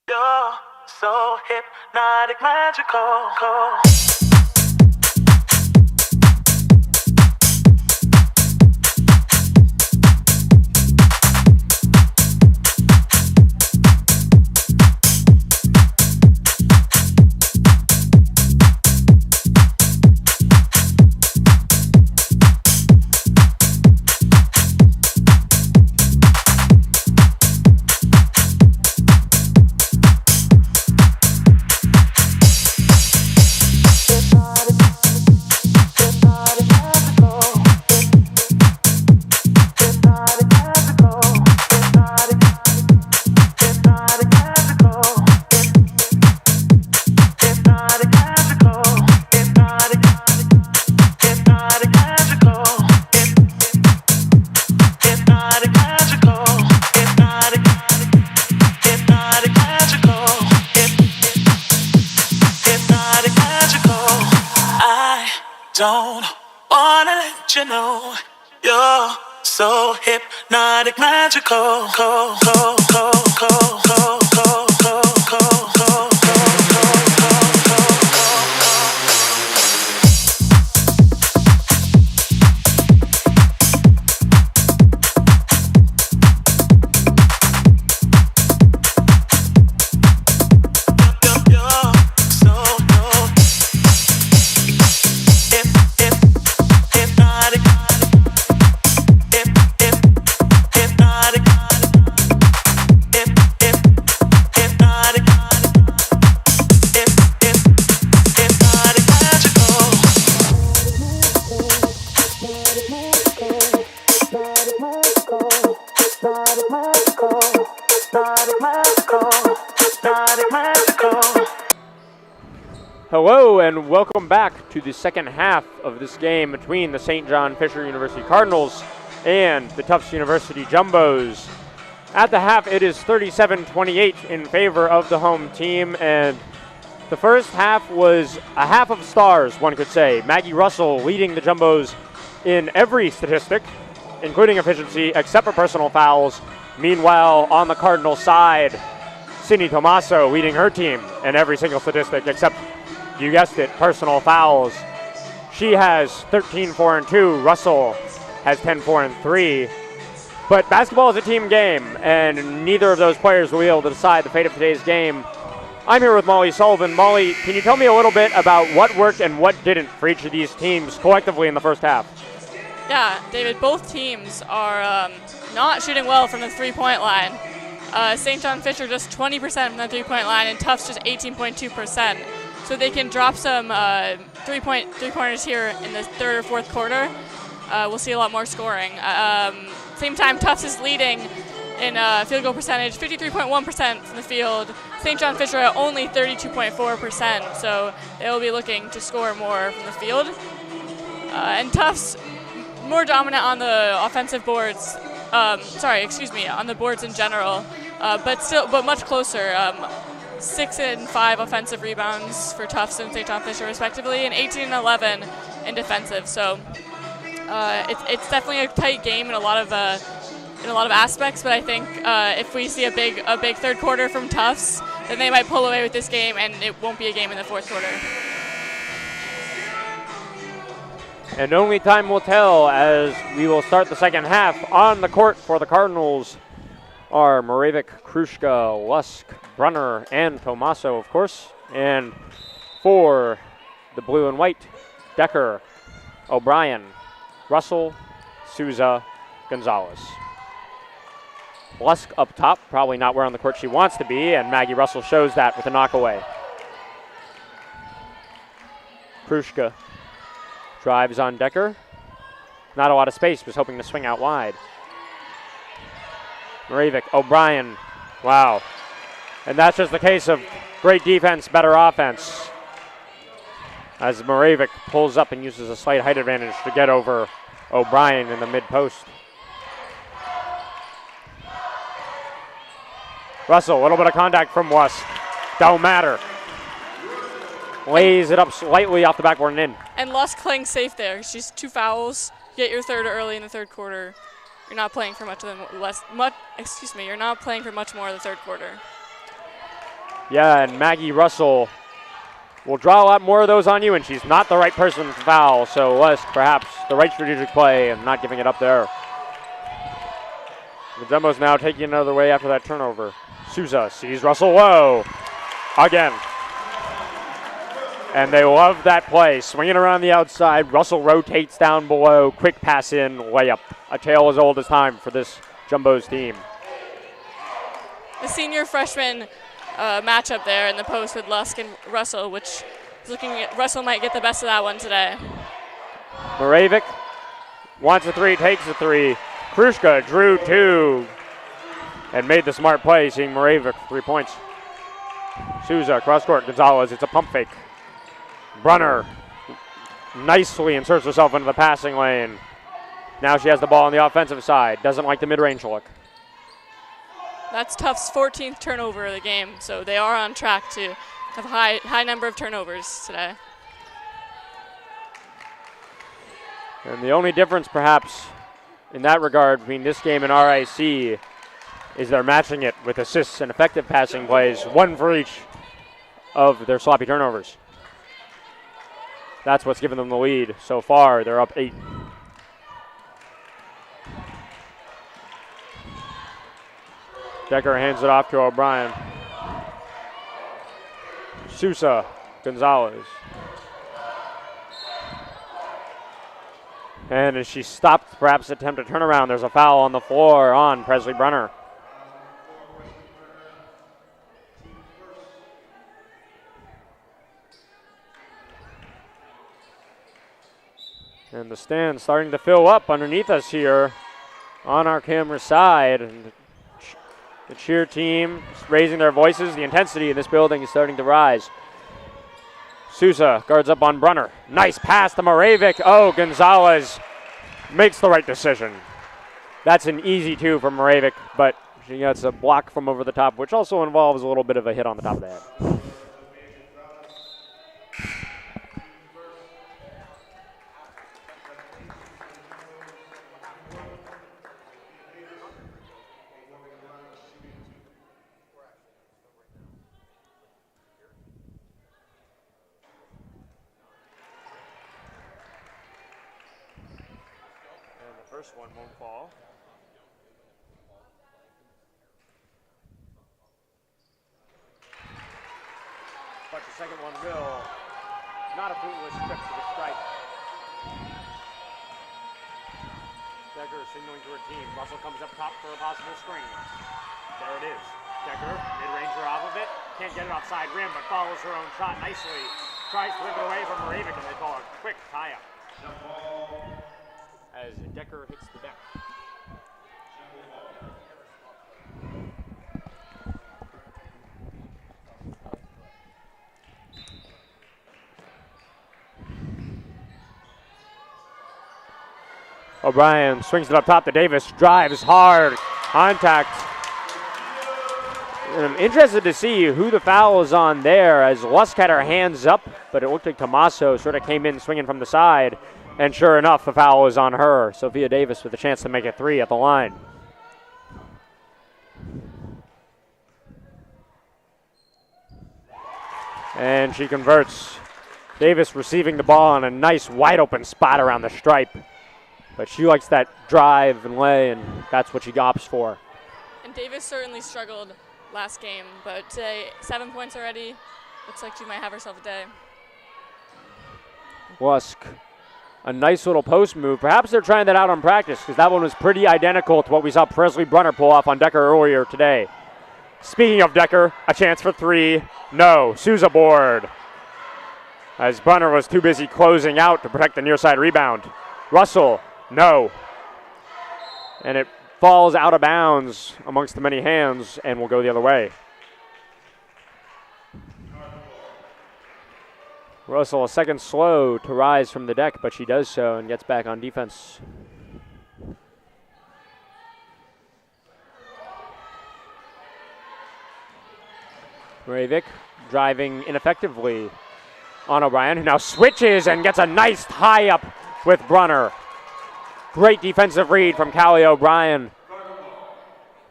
You're so hypnotic, magical. Don't wanna let you know you're so hypnotic, magical. Hello and welcome back to the second half of this game between the St. John Fisher University Cardinals and the Tufts University Jumbos. At the half, it is 37-28 in favor of the home team, and the first half was a half of stars, one could say. Maggie Russell leading the Jumbos in every statistic, including efficiency, except for personal fouls. Meanwhile, on the Cardinal side, Cindy Tomaso leading her team in every single statistic, except, you guessed it, personal fouls. She has 13-4-2. Russell has 10-4-3. But basketball is a team game, and neither of those players will be able to decide the fate of today's game. I'm here with Molly Sullivan. Molly, can you tell me a little bit about what worked and what didn't for each of these teams collectively in the first half? Yeah, David, both teams are not shooting well from the three-point line. St. John Fisher just 20% from the three-point line, and Tufts just 18.2%. So they can drop some three-pointers here in the third or fourth quarter. We'll see a lot more scoring. Same time, Tufts is leading in field goal percentage, 53.1% from the field. St. John Fisher at only 32.4%, so they will be looking to score more from the field. And Tufts more dominant on the offensive boards. On the boards in general, but much closer. 6 and 5 offensive rebounds for Tufts and St. John Fisher respectively, and 18 and 11 in defensive. So it's definitely a tight game in a lot of aspects. But I think if we see a big third quarter from Tufts, then they might pull away with this game, and it won't be a game in the fourth quarter. And only time will tell as we will start the second half. On the court for the Cardinals are Moravik, Krushka, Lusk, Brunner, and Tomaso, of course. And for the blue and white, Decker, O'Brien, Russell, Souza, Gonzalez. Lusk up top, probably not where on the court she wants to be, and Maggie Russell shows that with a knockaway. Krushka drives on Decker. Not a lot of space, was hoping to swing out wide. Moravik, O'Brien, wow. And that's just the case of great defense, better offense. As Moravik pulls up and uses a slight height advantage to get over O'Brien in the mid-post. Russell, a little bit of contact from Lusk. Don't matter. Lays it up slightly off the backboard and in. And Lusk playing safe there. She's 2 fouls. Get your third early in the third quarter. You're not playing for You're not playing for much more of the third quarter. Yeah, and Maggie Russell will draw a lot more of those on you, and she's not the right person to foul. So Lusk, perhaps the right strategic play and not giving it up there. The Jumbos now taking it another way after that turnover. Souza sees Russell low again. And they love that play. Swinging around the outside. Russell rotates down below. Quick pass in, layup. A tale as old as time for this Jumbos team. The senior freshman matchup there in the post with Lusk and Russell, which is looking at Russell might get the best of that one today. Moravik wants a three, takes a three. Krushka drew 2 and made the smart play, seeing Moravik 3 points. Souza, cross court, Gonzalez, it's a pump fake. Brunner nicely inserts herself into the passing lane. Now she has the ball on the offensive side. Doesn't like the mid-range look. That's Tufts' 14th turnover of the game, so they are on track to have a high number of turnovers today. And the only difference, perhaps, in that regard between this game and RIC is they're matching it with assists and effective passing plays, one for each of their sloppy turnovers. That's what's given them the lead so far. They're up 8. Decker hands it off to O'Brien. Sousa, Gonzalez. And as she stopped perhaps attempt to turn around, there's a foul on the floor on Presley Brunner. And the stand starting to fill up underneath us here on our camera side. And the cheer team raising their voices. The intensity in this building is starting to rise. Sousa guards up on Brunner. Nice pass to Moravik. Oh, Gonzalez makes the right decision. That's an easy 2 for Moravik, but she gets a block from over the top, which also involves a little bit of a hit on the top of the head. First one won't fall. But the second one will. Not a fruitless trip to the stripe. Decker signaling to her team. Russell comes up top for a possible screen. There it is. Decker, mid-ranger off of it. Can't get it offside rim, but follows her own shot nicely. Tries to rip it away from Moravik, and they call a quick tie-up. As Decker hits the deck. O'Brien swings it up top to Davis, drives hard, contact. And I'm interested to see who the foul is on there, as Lusk had her hands up, but it looked like Tommaso sort of came in swinging from the side. And sure enough, the foul is on her. Sophia Davis with a chance to make it 3 at the line. And she converts. Davis receiving the ball on a nice wide open spot around the stripe. But she likes that drive and lay, and that's what she opts for. And Davis certainly struggled last game, but today 7 points already. Looks like she might have herself a day. Lusk. A nice little post move. Perhaps they're trying that out on practice because that one was pretty identical to what we saw Presley Brunner pull off on Decker earlier today. Speaking of Decker, a chance for 3. No. Sousa board. As Brunner was too busy closing out to protect the near side rebound. Russell, no. And it falls out of bounds amongst the many hands and will go the other way. Russell a second slow to rise from the deck, but she does so and gets back on defense. Moravik driving ineffectively on O'Brien, who now switches and gets a nice tie-up with Brunner. Great defensive read from Callie O'Brien.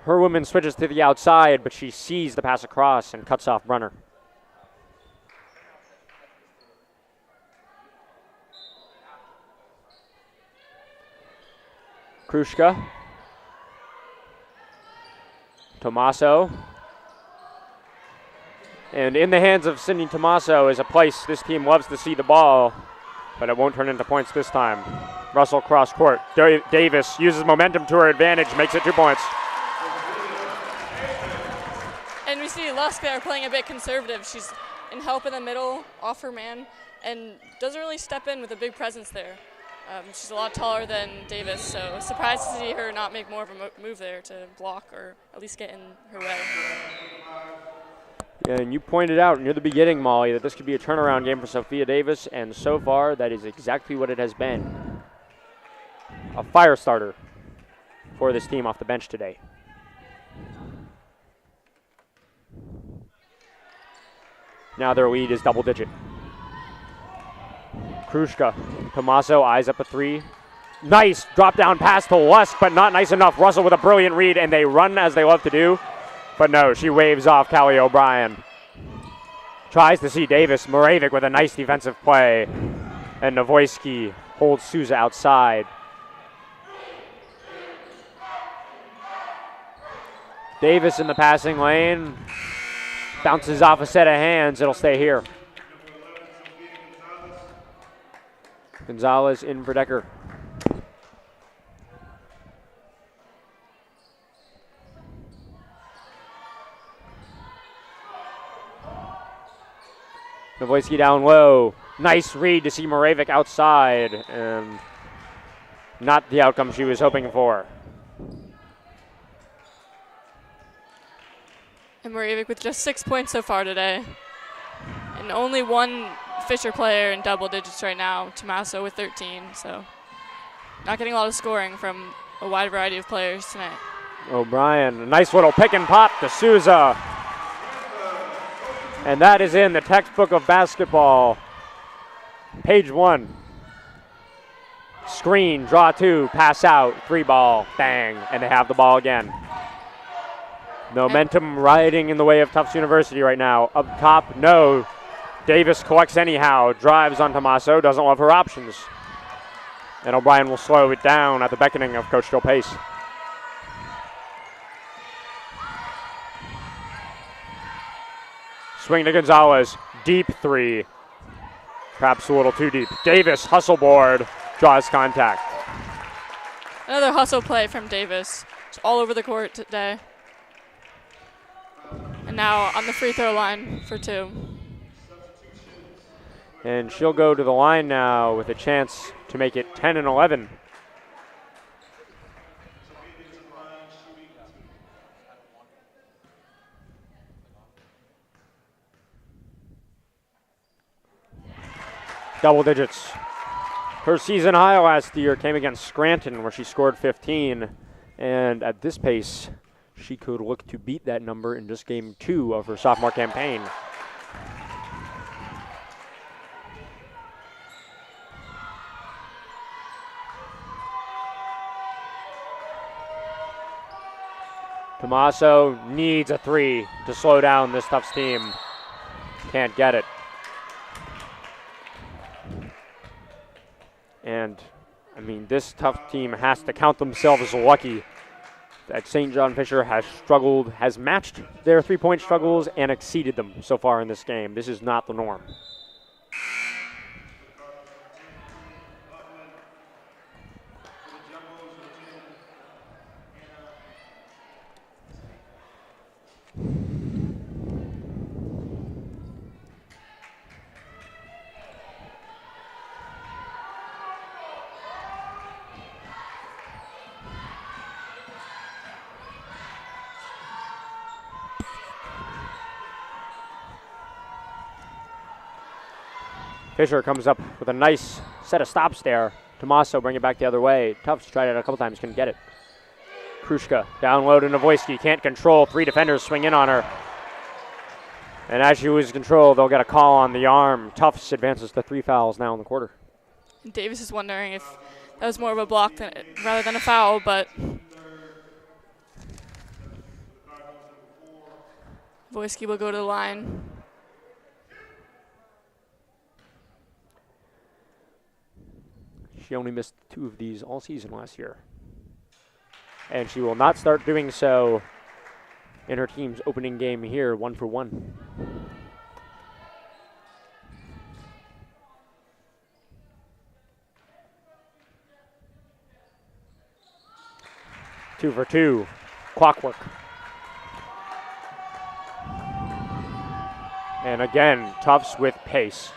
Her woman switches to the outside, but she sees the pass across and cuts off Brunner. Krushka. Tommaso. And in the hands of Sydney Tommaso is a place this team loves to see the ball, but it won't turn into points this time. Russell cross court. Davis uses momentum to her advantage, makes it 2 points. And we see Lusk there playing a bit conservative. She's in help in the middle, off her man, and doesn't really step in with a big presence there. She's a lot taller than Davis, so surprised to see her not make more of a move there to block or at least get in her way. Yeah, and you pointed out near the beginning, Molly, that this could be a turnaround game for Sophia Davis, and so far that is exactly what it has been. A fire starter for this team off the bench today. Now their lead is double digit. Krushka. Tommaso eyes up a 3. Nice drop down pass to Lusk, but not nice enough. Russell with a brilliant read, and they run as they love to do. But no, she waves off Callie O'Brien. Tries to see Davis. Moravik with a nice defensive play. And Novoisky holds Souza outside. Davis in the passing lane. Bounces off a set of hands. It'll stay here. Gonzalez in for Decker. Novoisky down low. Nice read to see Moravik outside, and not the outcome she was hoping for. And Moravik with just 6 points so far today. And only one Fisher player in double digits right now, Tommaso with 13. So not getting a lot of scoring from a wide variety of players tonight. O'Brien, a nice little pick and pop to Souza. And that is in the textbook of basketball. Page 1. Screen, draw 2, pass out, 3 ball, bang, and they have the ball again. Momentum riding in the way of Tufts University right now. Up top, no. Davis collects anyhow, drives on Tommaso, doesn't love her options. And O'Brien will slow it down at the beckoning of Coach Joe Pace. Swing to Gonzalez, deep 3. Perhaps a little too deep. Davis, hustle board, draws contact. Another hustle play from Davis. It's all over the court today. And now on the free throw line for 2. And she'll go to the line now with a chance to make it 10 and 11. Double digits. Her season high last year came against Scranton, where she scored 15. And at this pace, she could look to beat that number in just game 2 of her sophomore campaign. Tommaso needs a 3 to slow down this Tufts team. Can't get it. And, I mean, this Tufts team has to count themselves lucky that St. John Fisher has struggled, has matched their three-point struggles and exceeded them so far in this game. This is not the norm. Fisher comes up with a nice set of stops there. Tommaso bring it back the other way. Tufts tried it a couple times, couldn't get it. Krushka down low to Novoisky, can't control. 3 defenders swing in on her. And as she loses control, they'll get a call on the arm. Tufts advances to 3 fouls now in the quarter. Davis is wondering if that was more of a block rather than a foul, but Novoisky will go to the line. She only missed 2 of these all season last year. And she will not start doing so in her team's opening game here, 1 for 1. Two for 2, clockwork. And again, Tufts with pace.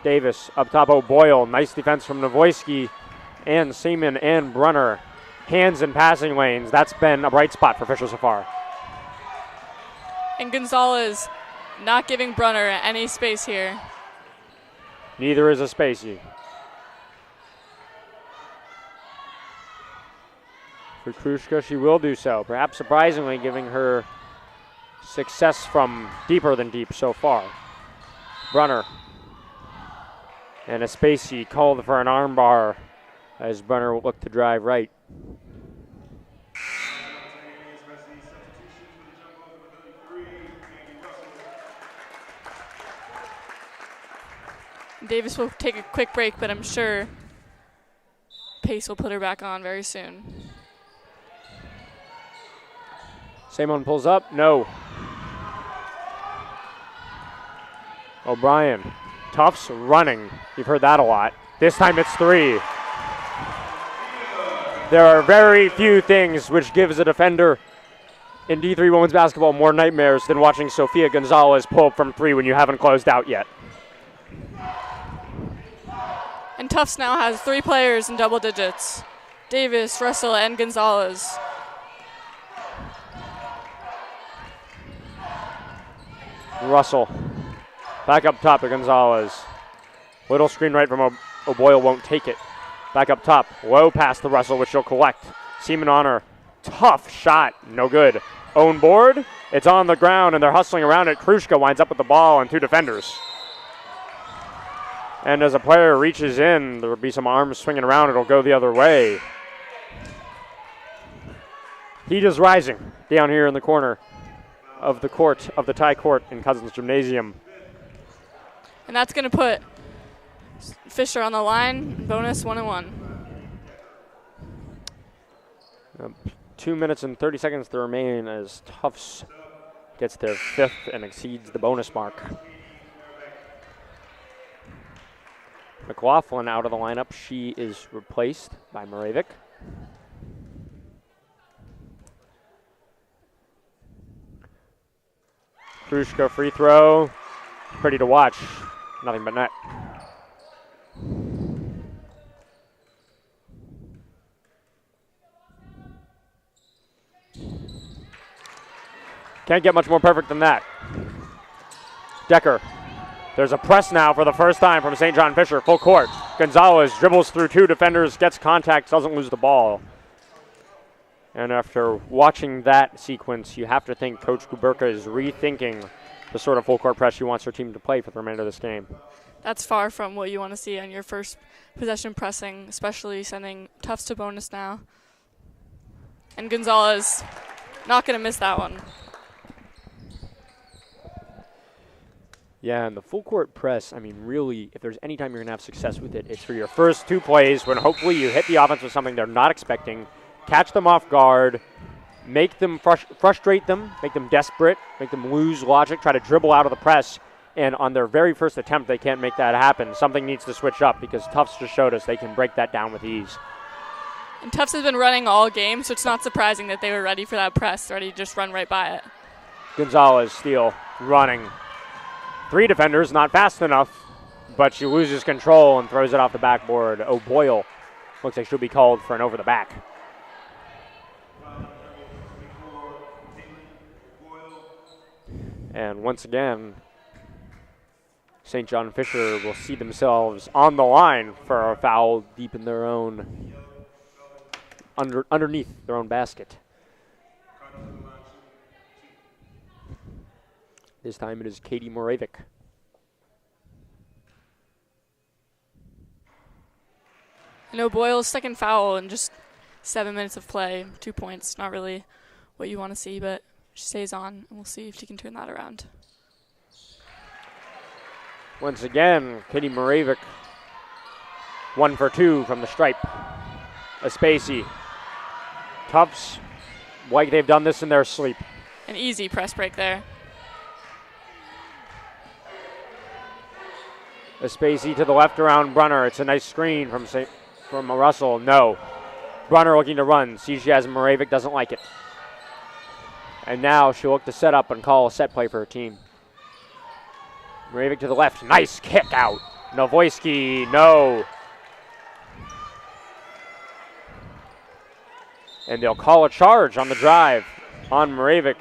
Davis up top, O'Boyle. Nice defense from Novoisky and Seaman and Brunner. Hands in passing lanes. That's been a bright spot for Fisher so far. And Gonzalez not giving Brunner any space here. Neither is a Spacey. For Krushka, she will do so. Perhaps surprisingly, giving her success from deeper than deep so far. Brunner. And a Spacey called for an armbar as Brunner will look to drive right. Davis will take a quick break, but I'm sure Pace will put her back on very soon. Same one pulls up. No. O'Brien. Tufts running. You've heard that a lot. This time it's 3. There are very few things which gives a defender in D3 women's basketball more nightmares than watching Sofia Gonzalez pull up from 3 when you haven't closed out yet. And Tufts now has 3 players in double digits. Davis, Russell, and Gonzalez. Russell. Back up top to Gonzalez. Little screen right from O'Boyle, won't take it. Back up top. Low pass to Russell, which she'll collect. Seaman on her. Tough shot. No good. Own board. It's on the ground, and they're hustling around it. Krushka winds up with the ball and 2 defenders. And as a player reaches in, there will be some arms swinging around. It'll go the other way. Heat is rising down here in the corner of the court, of the tie court in Cousins Gymnasium. And that's going to put Fisher on the line. Bonus 1-1. 2 minutes and 30 seconds to remain as Tufts gets their 5th and exceeds the bonus mark. McLaughlin out of the lineup. She is replaced by Moravik. Krushka free throw. Pretty to watch. Nothing but net. Can't get much more perfect than that. Decker. There's a press now for the first time from St. John Fisher. Full court. Gonzalez dribbles through 2 defenders, gets contact, doesn't lose the ball. And after watching that sequence, you have to think Coach Kuberka is rethinking the sort of full court press she wants her team to play for the remainder of this game. That's far from what you want to see on your first possession pressing, especially sending Tufts to bonus now. And Gonzalez not going to miss that one. Yeah, and the full court press, I mean, really, if there's any time you're going to have success with it, it's for your first 2 plays when hopefully you hit the offense with something they're not expecting, catch them off guard, make them frustrate them, make them desperate, make them lose logic, try to dribble out of the press, and on their very first attempt, they can't make that happen. Something needs to switch up because Tufts just showed us they can break that down with ease. And Tufts has been running all game, so it's not surprising that they were ready for that press, ready to just run right by it. Gonzalez, steal, running. 3 defenders, not fast enough, but she loses control and throws it off the backboard. O'Boyle looks like she'll be called for an over the back. And once again, St. John Fisher will see themselves on the line for a foul deep in their own, underneath their own basket. This time it is Katie Moravik. And O'Boyle's second foul in just 7 minutes of play, 2 points. Not really what you want to see, but she stays on, and we'll see if she can turn that around. Once again, Katie Moravik, 1 for 2 from the stripe. Aspacey. Tufts, like they've done this in their sleep. An easy press break there. Aspacey to the left around Brunner. It's a nice screen from Russell. No. Brunner looking to run. Sees she has Moravik, doesn't like it. And now she'll look to set up and call a set play for her team. Moravik to the left. Nice kick out. Novoisky, no. And they'll call a charge on the drive on Moravik.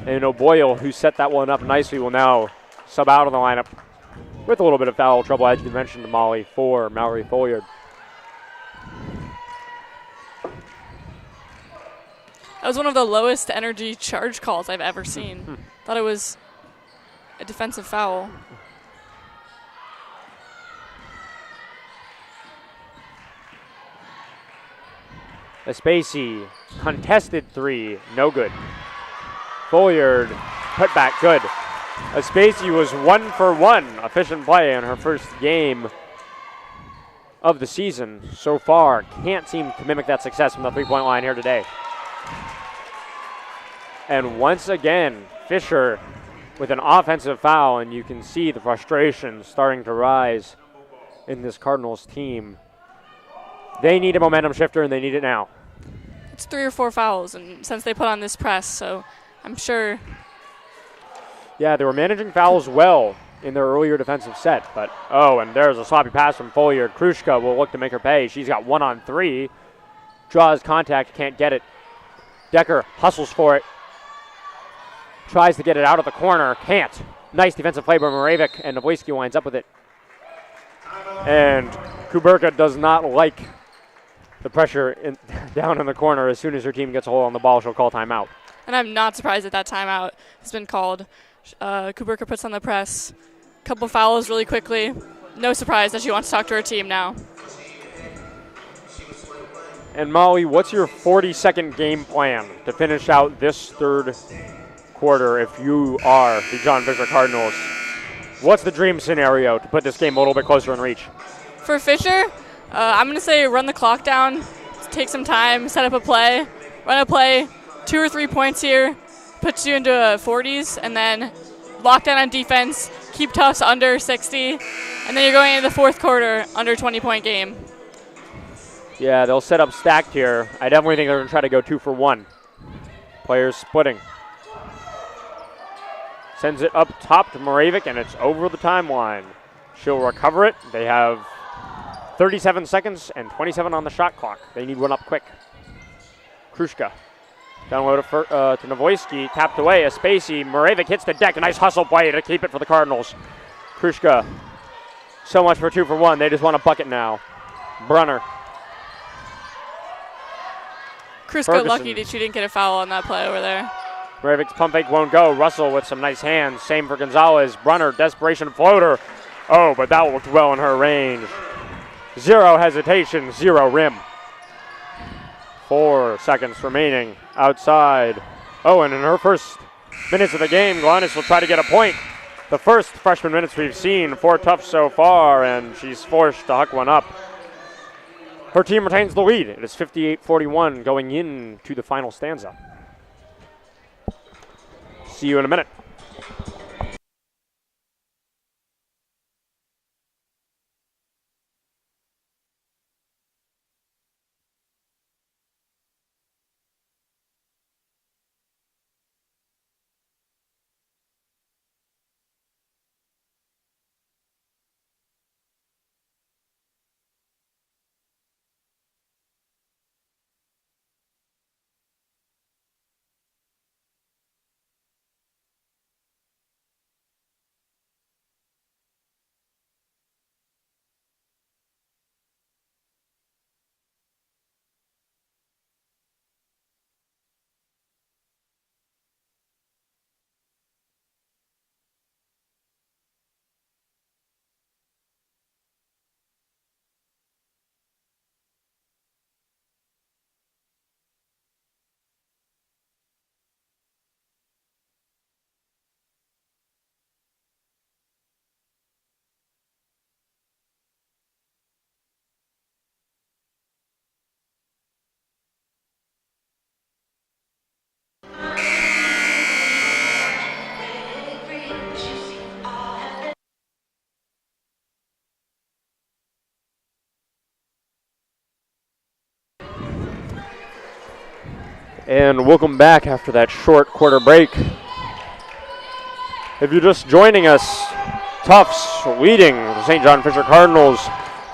And O'Boyle, who set that one up nicely, will now sub out of the lineup with a little bit of foul trouble, as you mentioned, to Molly, for Mallory Folliard. That was one of the lowest energy charge calls I've ever seen. Thought it was a defensive foul. Espacey, contested three, no good. Folliard, put back, good. Espacey was 1 for 1, efficient play in her first game of the season so far. Can't seem to mimic that success from the three-point line here today. And once again, Fisher with an offensive foul, and you can see the frustration starting to rise in this Cardinals team. They need a momentum shifter, and they need it now. It's 3 or 4 fouls, and since they put on this press, so I'm sure. Yeah, they were managing fouls well in their earlier defensive set, but and there's a sloppy pass from Folliard. Krushka will look to make her pay. She's got 1 on 3. Draws contact, can't get it. Decker hustles for it. Tries to get it out of the corner, can't. Nice defensive play by Moravik, and Novoisky winds up with it. And Kuberka does not like the pressure down in the corner. As soon as her team gets a hold on the ball, she'll call timeout. And I'm not surprised that timeout has been called. Kuberka puts on the press. Couple fouls really quickly. No surprise that she wants to talk to her team now. And Molly, what's your 40-second game plan to finish out this third quarter if you are the John Fisher Cardinals? What's the dream scenario to put this game a little bit closer in reach? For Fisher, I'm going to say run the clock down, take some time, set up a play, run a play, 2 or 3 points here, puts you into 40s, and then lock down on defense, keep Tufts under 60, and then you're going into the fourth quarter under 20-point game. Yeah, they'll set up stacked here. I definitely think they're going to try to go 2 for 1. Players splitting. Sends it up top to Moravik, and it's over the timeline. She'll recover it. They have 37 seconds and 27 on the shot clock. They need one up quick. Krushka. Down low to Novoisky. Tapped away. Espacey. Moravik hits the deck. A nice hustle play to keep it for the Cardinals. Krushka. So much for 2 for 1. They just want a bucket now. Brunner. Krushka lucky that she didn't get a foul on that play over there. Moravik's pump fake won't go. Russell with some nice hands. Same for Gonzalez. Brunner, desperation floater. Oh, but that looked well in her range. 0 hesitation, 0 rim. 4 seconds remaining outside. Oh, and in her first minutes of the game, Gladys will try to get a point. The first freshman minutes we've seen for Tufts so far, and she's forced to huck one up. Her team retains the lead. It is 58-41 going into the final stanza. See you in a minute. And welcome back after that short quarter break. If you're just joining us, Tufts leading the St. John Fisher Cardinals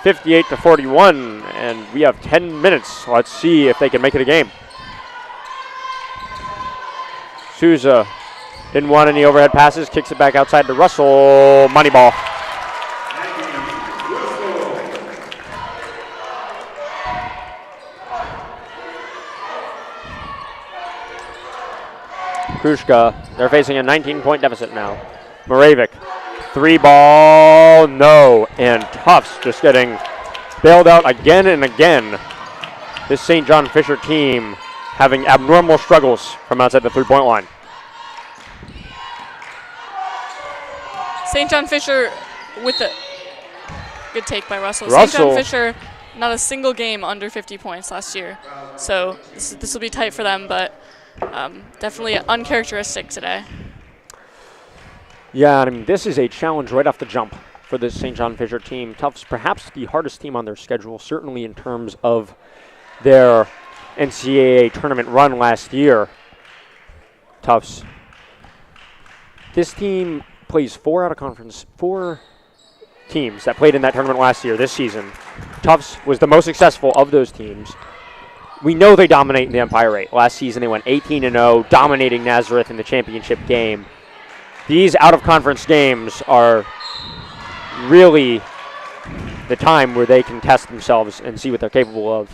58-41, and we have 10 minutes. Let's see if they can make it a game. Souza didn't want any overhead passes, kicks it back outside to Russell. Money ball. Krushka, they're facing a 19-point deficit now. Moravik, 3 ball, no. And Tufts just getting bailed out again and again this St. John Fisher team having abnormal struggles from outside the three-point line. St. John Fisher with a good take by Russell. St. Russell. John Fisher, not a single game under 50 points last year. So this will be tight for them, but definitely uncharacteristic today. Yeah, I mean, this is a challenge right off the jump for this St. John Fisher team. Tufts, perhaps the hardest team on their schedule, certainly in terms of their NCAA tournament run last year. Tufts. This team plays four teams that played in that tournament last year, this season. Tufts was the most successful of those teams. We know they dominate in the Empire 8. Last season they went 18-0, dominating Nazareth in the championship game. These out-of-conference games are really the time where they can test themselves and see what they're capable of.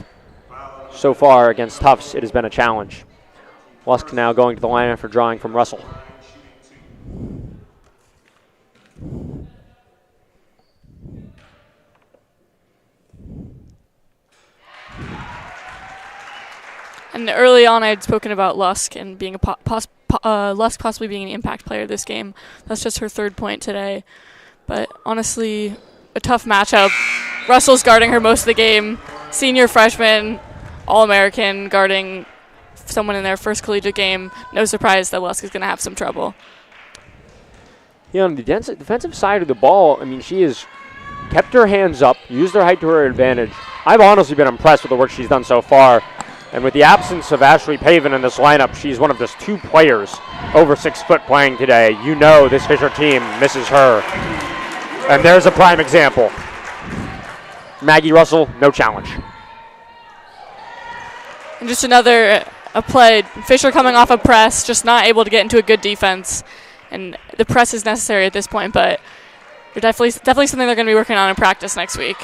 So far against Tufts, it has been a challenge. Lusk now going to the line after drawing from Russell. And early on, I had spoken about Lusk and being Lusk possibly being an impact player this game. That's just her third point today. But honestly, a tough matchup. Russell's guarding her most of the game. Senior freshman, All-American, guarding someone in their first collegiate game. No surprise that Lusk is going to have some trouble. Yeah, on the defensive side of the ball, I mean, she has kept her hands up, used her height to her advantage. I've honestly been impressed with the work she's done so far. And with the absence of Ashley Pavin in this lineup, she's one of just two players over 6 foot playing today. You know this Fisher team misses her. And there's a prime example. Maggie Russell, no challenge. And just another play. Fisher coming off a press, just not able to get into a good defense. And the press is necessary at this point, but they're definitely something they're going to be working on in practice next week.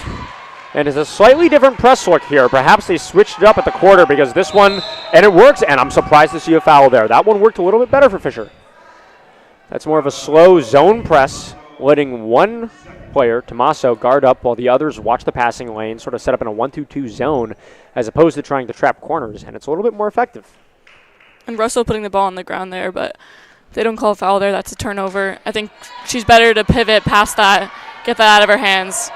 And it's a slightly different press look here. Perhaps they switched it up at the quarter because this one, and it works, and I'm surprised to see a foul there. That one worked a little bit better for Fisher. That's more of a slow zone press, letting one player, Tommaso, guard up while the others watch the passing lane, sort of set up in a 1-2-2 zone, as opposed to trying to trap corners, and it's a little bit more effective. And Russell putting the ball on the ground there, but if they don't call a foul there, that's a turnover. I think she's better to pivot past that, get that out of her hands.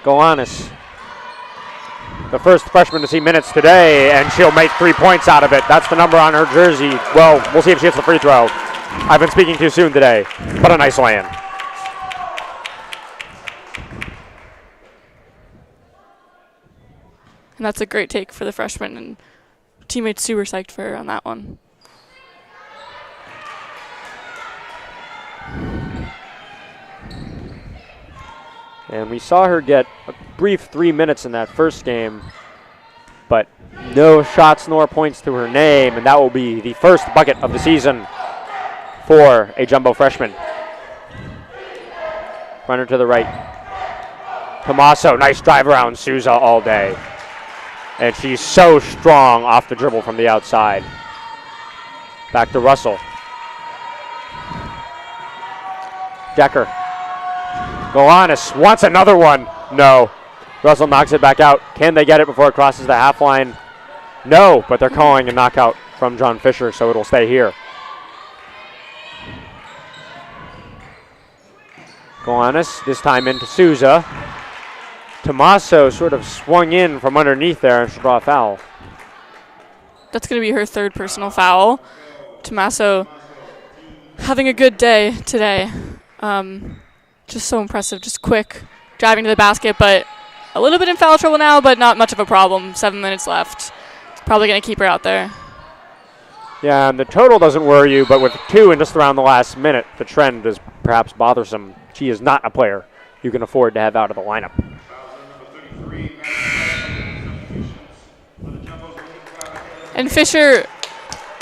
Galanis, the first freshman to see minutes today, and she'll make 3 points out of it. That's the number on her jersey. Well, we'll see if she hits the free throw. I've been speaking too soon today, but a nice lay-in. And that's a great take for the freshman, and teammates super psyched for her on that one. And we saw her get a brief 3 minutes in that first game, but no shots nor points to her name, and that will be the first bucket of the season for a jumbo freshman. Runner to the right. Tommaso, nice drive around Souza all day. And she's so strong off the dribble from the outside. Back to Russell. Decker. Galanis wants another one. No. Russell knocks it back out. Can they get it before it crosses the half line? No, but they're calling a knockout from John Fisher, so it'll stay here. Galanis, this time into Souza. Tommaso sort of swung in from underneath there and should draw a foul. That's going to be her third personal foul. Tommaso having a good day today. Just so impressive, just quick, driving to the basket, but a little bit in foul trouble now, but not much of a problem. 7 minutes left. Probably going to keep her out there. Yeah, and the total doesn't worry you, but with 2 and just around the last minute, the trend is perhaps bothersome. She is not a player you can afford to have out of the lineup. And Fisher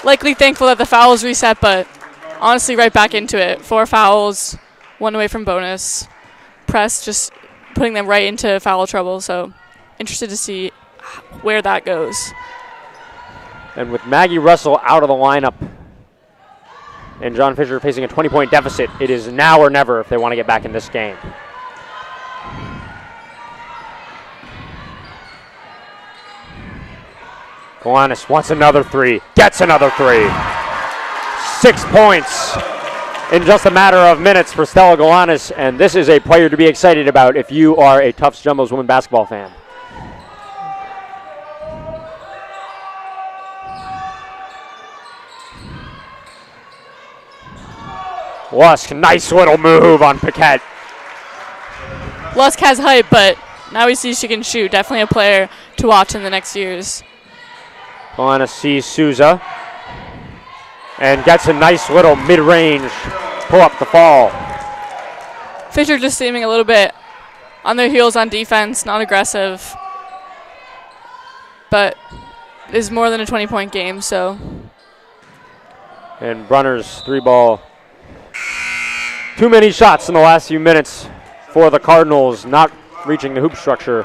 likely thankful that the foul is reset, but honestly right back into it. 4 fouls, 1 away from bonus. Press just putting them right into foul trouble, so interested to see where that goes. And with Maggie Russell out of the lineup and John Fisher facing a 20-point deficit, it is now or never if they want to get back in this game. Galanis wants another three, gets another three. 6 points in just a matter of minutes for Stella Galanis, and this is a player to be excited about if you are a Tufts Jumbos women basketball fan. Lusk, nice little move on Paquette. Lusk has height, but now we see she can shoot. Definitely a player to watch in the next years. Galanis sees Souza and gets a nice little mid-range pull up the fall. Fisher just seeming a little bit on their heels on defense, not aggressive, but is more than a 20-point game, so. And Brunner's 3-ball. Too many shots in the last few minutes for the Cardinals, not reaching the hoop structure.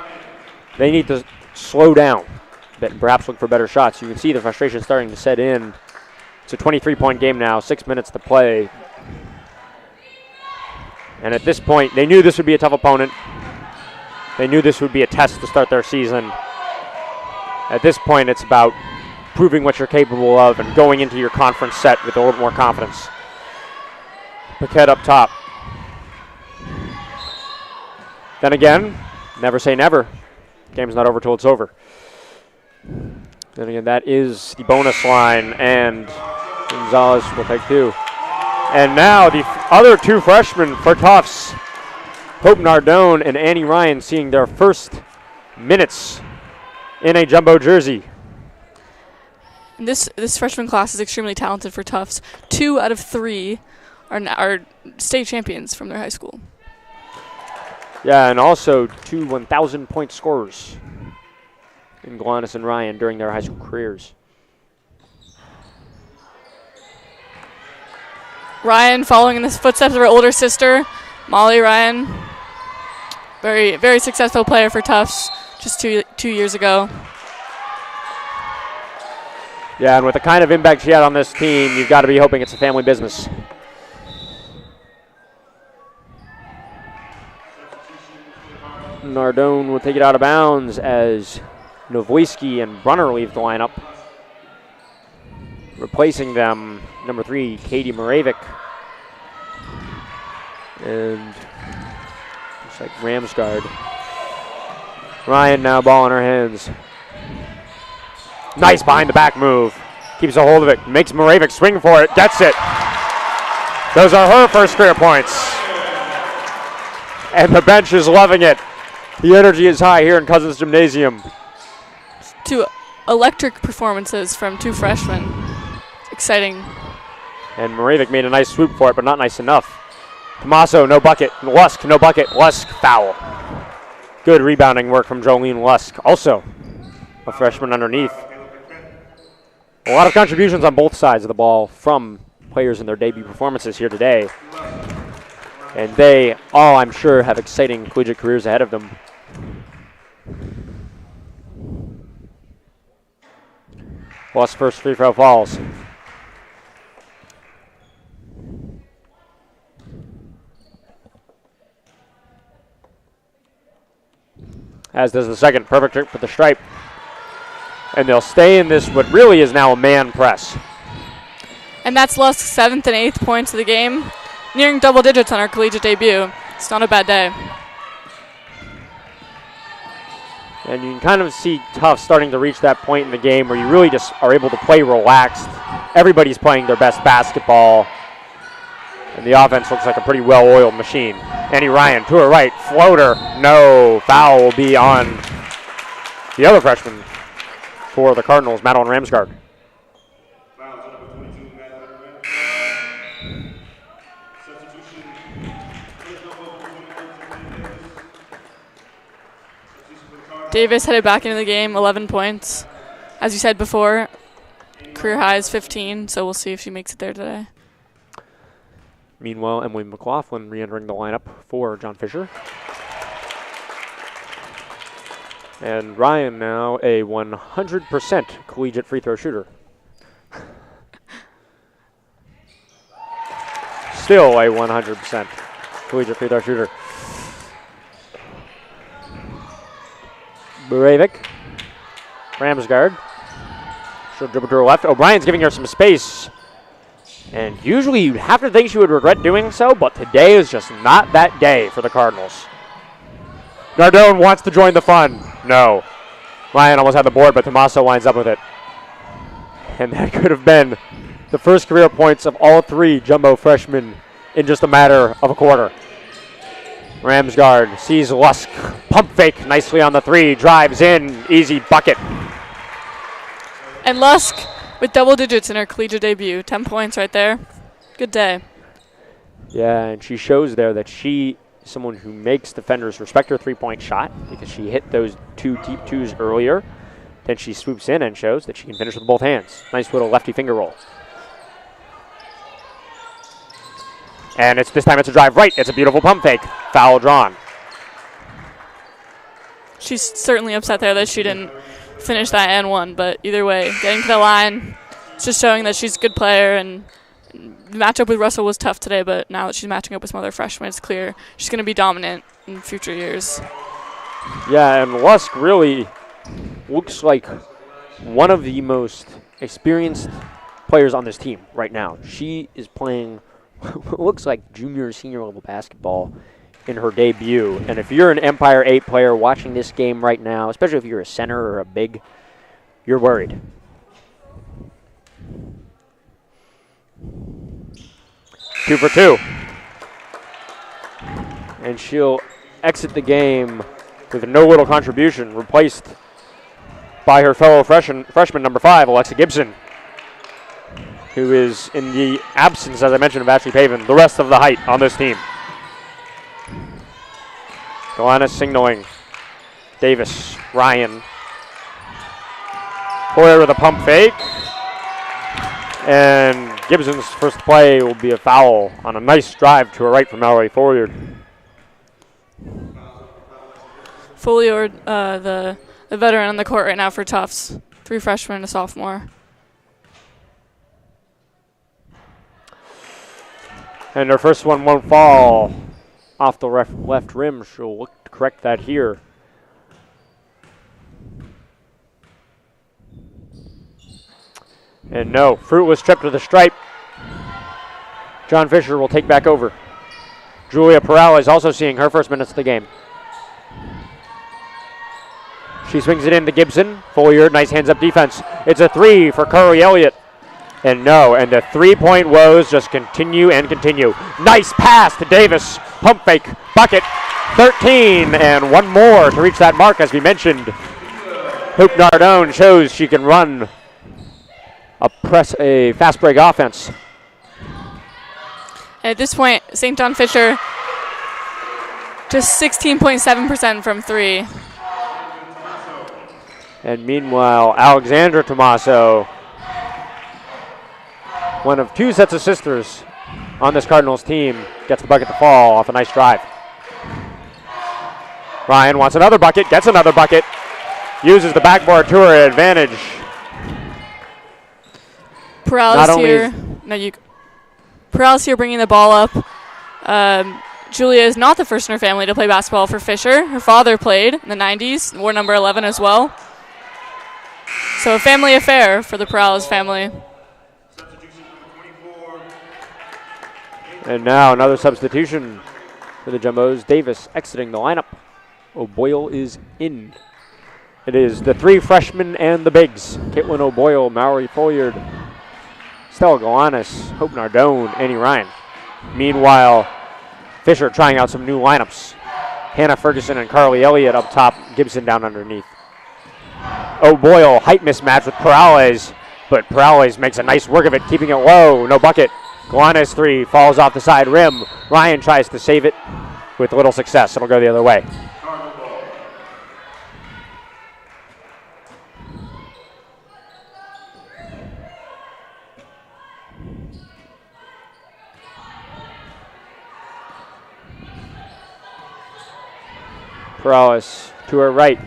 They need to slow down a bit and perhaps look for better shots. You can see the frustration starting to set in. It's a 23-point game now, 6 minutes to play. And at this point, they knew this would be a tough opponent. They knew this would be a test to start their season. At this point, it's about proving what you're capable of and going into your conference set with a little more confidence. Paquette up top. Then again, never say never. Game's not over till it's over. Then again, that is the bonus line, and Gonzalez will take 2. And now the other 2 freshmen for Tufts, Hope Nardone and Annie Ryan, seeing their first minutes in a jumbo jersey. And this freshman class is extremely talented for Tufts. 2 out of 3 are state champions from their high school. Yeah, and also 2 1,000-point scorers in Galanis and Ryan during their high school careers. Ryan following in the footsteps of her older sister, Molly Ryan. Very, very successful player for Tufts just two years ago. Yeah, and with the kind of impact she had on this team, you've got to be hoping it's a family business. Nardone will take it out of bounds as Novoisky and Brunner leave the lineup. Replacing them, number 3, Katie Moravik. And looks like Ramsgard. Ryan now ball in her hands. Nice behind the back move. Keeps a hold of it. Makes Moravik swing for it. Gets it. Those are her first career points. And the bench is loving it. The energy is high here in Cousins Gymnasium. 2 electric performances from 2 freshmen. Exciting. And Moravik made a nice swoop for it, but not nice enough. Tommaso, no bucket. Lusk, no bucket. Lusk, foul. Good rebounding work from Jolene Lusk. Also a freshman underneath. A lot of contributions on both sides of the ball from players in their debut performances here today. And they all, I'm sure, have exciting collegiate careers ahead of them. Lusk first free throw falls. As does the second. Perfect trick with the stripe. And they'll stay in this, what really is now a man press. And that's Lusk's 7th and 8th points of the game. Nearing double digits on our collegiate debut. It's not a bad day. And you can kind of see Tufts starting to reach that point in the game where you really just are able to play relaxed. Everybody's playing their best basketball. And the offense looks like a pretty well-oiled machine. Annie Ryan to her right, floater, no. Foul will be on the other freshman for the Cardinals, Madeline Ramsgard. Davis headed back into the game, 11 points. As you said before, career high is 15, so we'll see if she makes it there today. Meanwhile, Emily McLaughlin re-entering the lineup for John Fisher. And Ryan now a 100% collegiate free throw shooter. Still a 100% collegiate free throw shooter. Moravik, Ramsgard, She'll dribble to her left. O'Brien's giving her some space. And usually you'd have to think she would regret doing so, but today is just not that day for the Cardinals. Nardone wants to join the fun. No. Ryan almost had the board, but Tommaso winds up with it. And that could have been the first career points of all three Jumbo freshmen in just a matter of a quarter. Ramsgard sees Lusk. Pump fake nicely on the three. Drives in. Easy bucket. And Lusk with double digits in her collegiate debut. 10 points right there. Good day. Yeah, and she shows there that she is someone who makes defenders respect her three-point shot because she hit those two deep twos earlier. Then she swoops in and shows that she can finish with both hands. Nice little lefty finger roll. And this time it's a drive right. It's a beautiful pump fake. Foul drawn. She's certainly upset there that she didn't finish that and one, but either way, getting to the line, it's just showing that she's a good player, and the matchup with Russell was tough today, but now that she's matching up with some other freshmen, it's clear she's going to be dominant in future years. Yeah, and Lusk really looks like one of the most experienced players on this team right now. She is playing what looks like junior, senior level basketball in her debut. And if you're an Empire 8 player watching this game right now, especially if you're a center or a big, you're worried. Two for two. And she'll exit the game with no little contribution, replaced by her fellow freshman number 5, Alexa Gibson, who is in the absence, as I mentioned, of Ashley Pavin, the rest of the height on this team. Galana signaling. Davis, Ryan. Poyer with a pump fake. And Gibson's first play will be a foul on a nice drive to her right from Mallory Folliard. Folliard, the veteran on the court right now for Tufts. 3 freshmen and a sophomore. And her first one won't fall off the left rim. She'll look to correct that here. And no, fruitless trip to the stripe. John Fisher will take back over. Julia Peralta is also seeing her first minutes of the game. She swings it in to Gibson. Folliard, nice hands-up defense. It's a 3 for Carly Elliott. And no, and the three-point woes just continue and continue. Nice pass to Davis. Pump fake, bucket, 13, and one more to reach that mark, as we mentioned. Hope Nardone shows she can run a fast break offense. At this point, St. John Fisher just 16.7% from 3. And meanwhile, Alexandra Tommaso, one of 2 sets of sisters on this Cardinals team, gets the bucket to fall off a nice drive. Ryan wants another bucket, gets another bucket, uses the backboard to her advantage. Peralta's here. Peralta's here bringing the ball up. Julia is not the first in her family to play basketball for Fisher. Her father played in the 90s, wore number 11 as well. So a family affair for the Peralta's family. And now another substitution for the Jumbos. Davis exiting the lineup. O'Boyle is in. It is the 3 freshmen and the bigs. Caitlin O'Boyle, Mallory Folliard, Stella Galanis, Hope Nardone, Annie Ryan. Meanwhile, Fisher trying out some new lineups. Hannah Ferguson and Carly Elliott up top, Gibson down underneath. O'Boyle, height mismatch with Peralez, but Peralez makes a nice work of it, keeping it low, no bucket. Galanis 3 falls off the side rim. Ryan tries to save it with little success. It'll go the other way. Peralez to her right.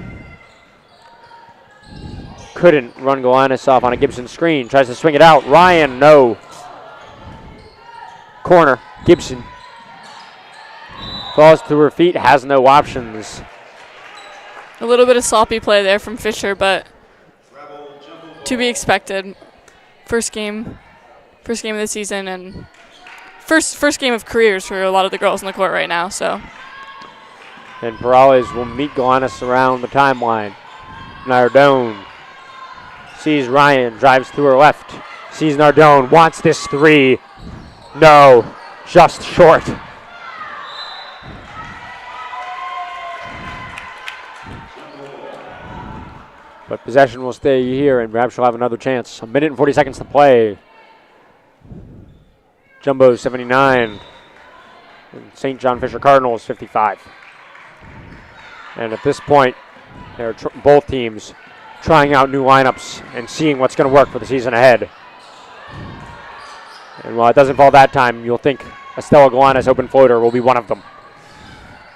Couldn't run Galanis off on a Gibson screen. Tries to swing it out. Ryan, no. Corner, Gibson. Falls to her feet, has no options. A little bit of sloppy play there from Fisher, but to be expected. First game of the season, and first game of careers for a lot of the girls in the court right now. So. And Perales will meet Galanis around the timeline. Nardone sees Ryan, drives to her left. Sees Nardone, wants this three. No, just short. But possession will stay here, and perhaps she'll have another chance. 1 minute and 40 seconds to play. Jumbo 79, and St. John Fisher Cardinals 55. And at this point, they're both teams trying out new lineups and seeing what's going to work for the season ahead. And while it doesn't fall that time, you'll think Estella Galanis open floater will be one of them.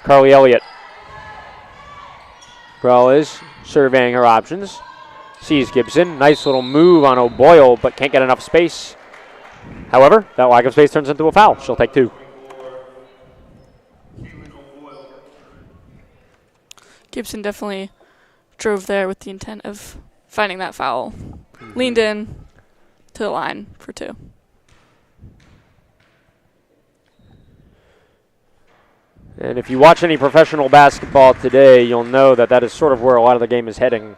Carly Elliott. Perales surveying her options. Sees Gibson. Nice little move on O'Boyle, but can't get enough space. However, that lack of space turns into a foul. She'll take two. Gibson definitely drove there with the intent of finding that foul. Leaned in to the line for two. And if you watch any professional basketball today, you'll know that that is sort of where a lot of the game is heading.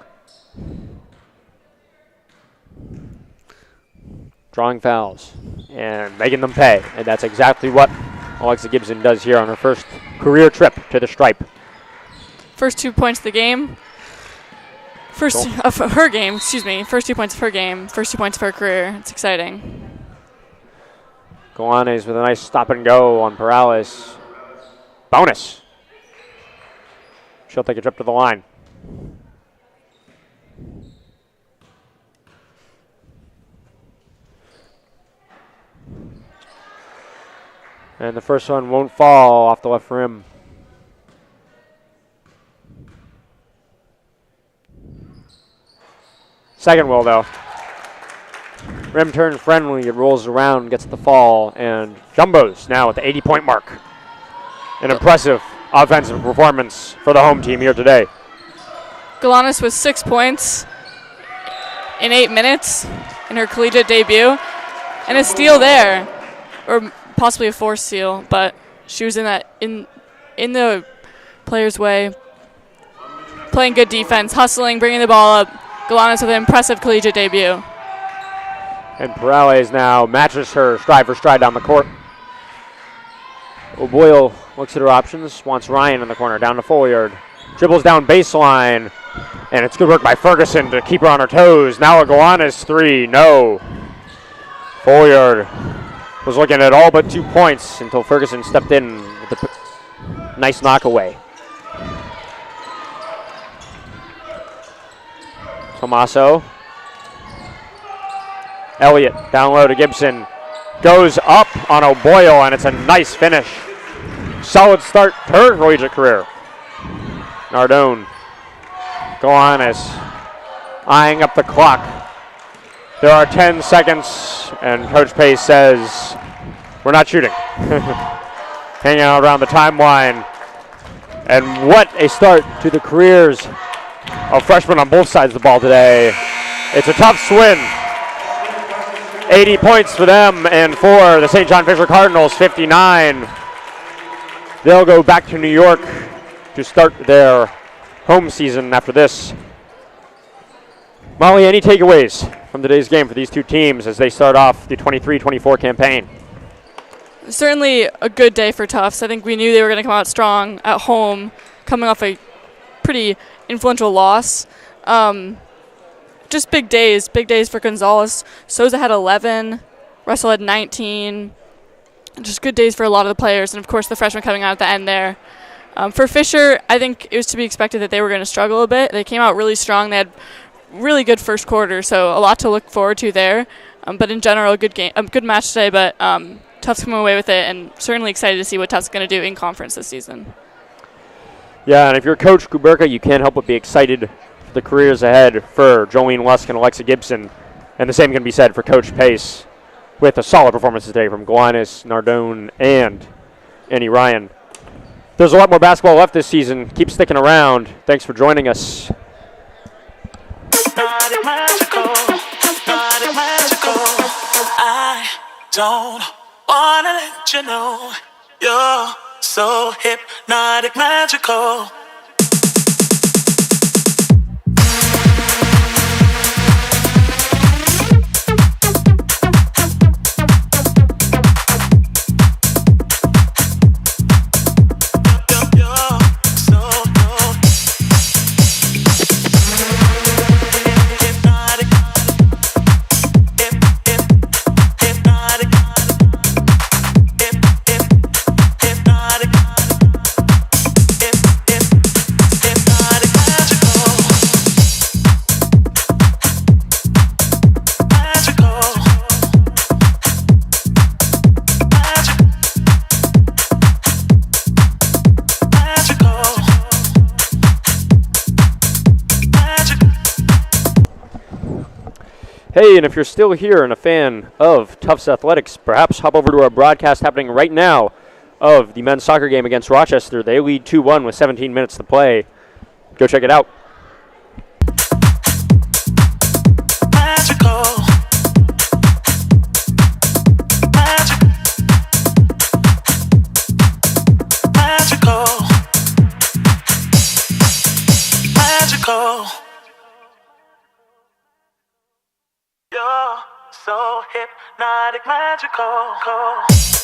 Drawing fouls and making them pay. And that's exactly what Alexa Gibson does here on her first career trip to the stripe. First 2 points of the game. First 2 points of her game. First 2 points of her career. It's exciting. Galanis with a nice stop and go on Perales. Bonus. She'll take a trip to the line. And the first one won't fall off the left rim. Second will, though. Rim turn friendly, it rolls around, gets the fall, and Jumbo's now at the 80-point mark. An impressive offensive performance for the home team here today. Galanis with 6 points in 8 minutes in her collegiate debut, and a steal there, or possibly a forced steal, but she was in the player's way, playing good defense, hustling, bringing the ball up. Galanis with an impressive collegiate debut. And Perales now matches her stride for stride down the court. O'Boyle looks at her options, wants Ryan in the corner, down to Folliard. Dribbles down baseline, and it's good work by Ferguson to keep her on her toes. Now a Galanis three, no. Folliard was looking at all but 2 points until Ferguson stepped in with a nice knockaway. Tomaso. Elliott down low to Gibson. Goes up on O'Boyle, and it's a nice finish. Solid start to her collegiate career. Nardone. Galanis eyeing up the clock. There are 10 seconds, and Coach Pace says, we're not shooting. Hanging out around the timeline. And what a start to the careers of freshmen on both sides of the ball today. It's a Tufts win. 80 points for them, and for the St. John Fisher Cardinals, 59. They'll go back to New York to start their home season after this. Molly, any takeaways from today's game for these two teams as they start off the 23-24 campaign? Certainly a good day for Tufts. I think we knew they were going to come out strong at home, coming off a pretty influential loss. Just big days for Gonzalez. Souza had 11, Russell had 19. Just good days for a lot of the players, and of course the freshmen coming out at the end there. For Fisher, I think it was to be expected that they were going to struggle a bit. They came out really strong. They had really good first quarter, so a lot to look forward to there. But in general, a good game, a good match today. But Tufts coming away with it, and certainly excited to see what Tufts is going to do in conference this season. Yeah, and if you're Coach Kuberka, you can't help but be excited for the careers ahead for Jolene Lusk and Alexa Gibson. And the same can be said for Coach Pace, with a solid performance today from Galanis, Nardone, and Annie Ryan. There's a lot more basketball left this season. Keep sticking around. Thanks for joining us. Magical. Don't wanna let you know you're so hypnotic, magical. Hey, and if you're still here and a fan of Tufts Athletics, perhaps hop over to our broadcast happening right now of the men's soccer game against Rochester. They lead 2-1 with 17 minutes to play. Go check it out. Magical. Magical. Magical. You're so hypnotic, magical.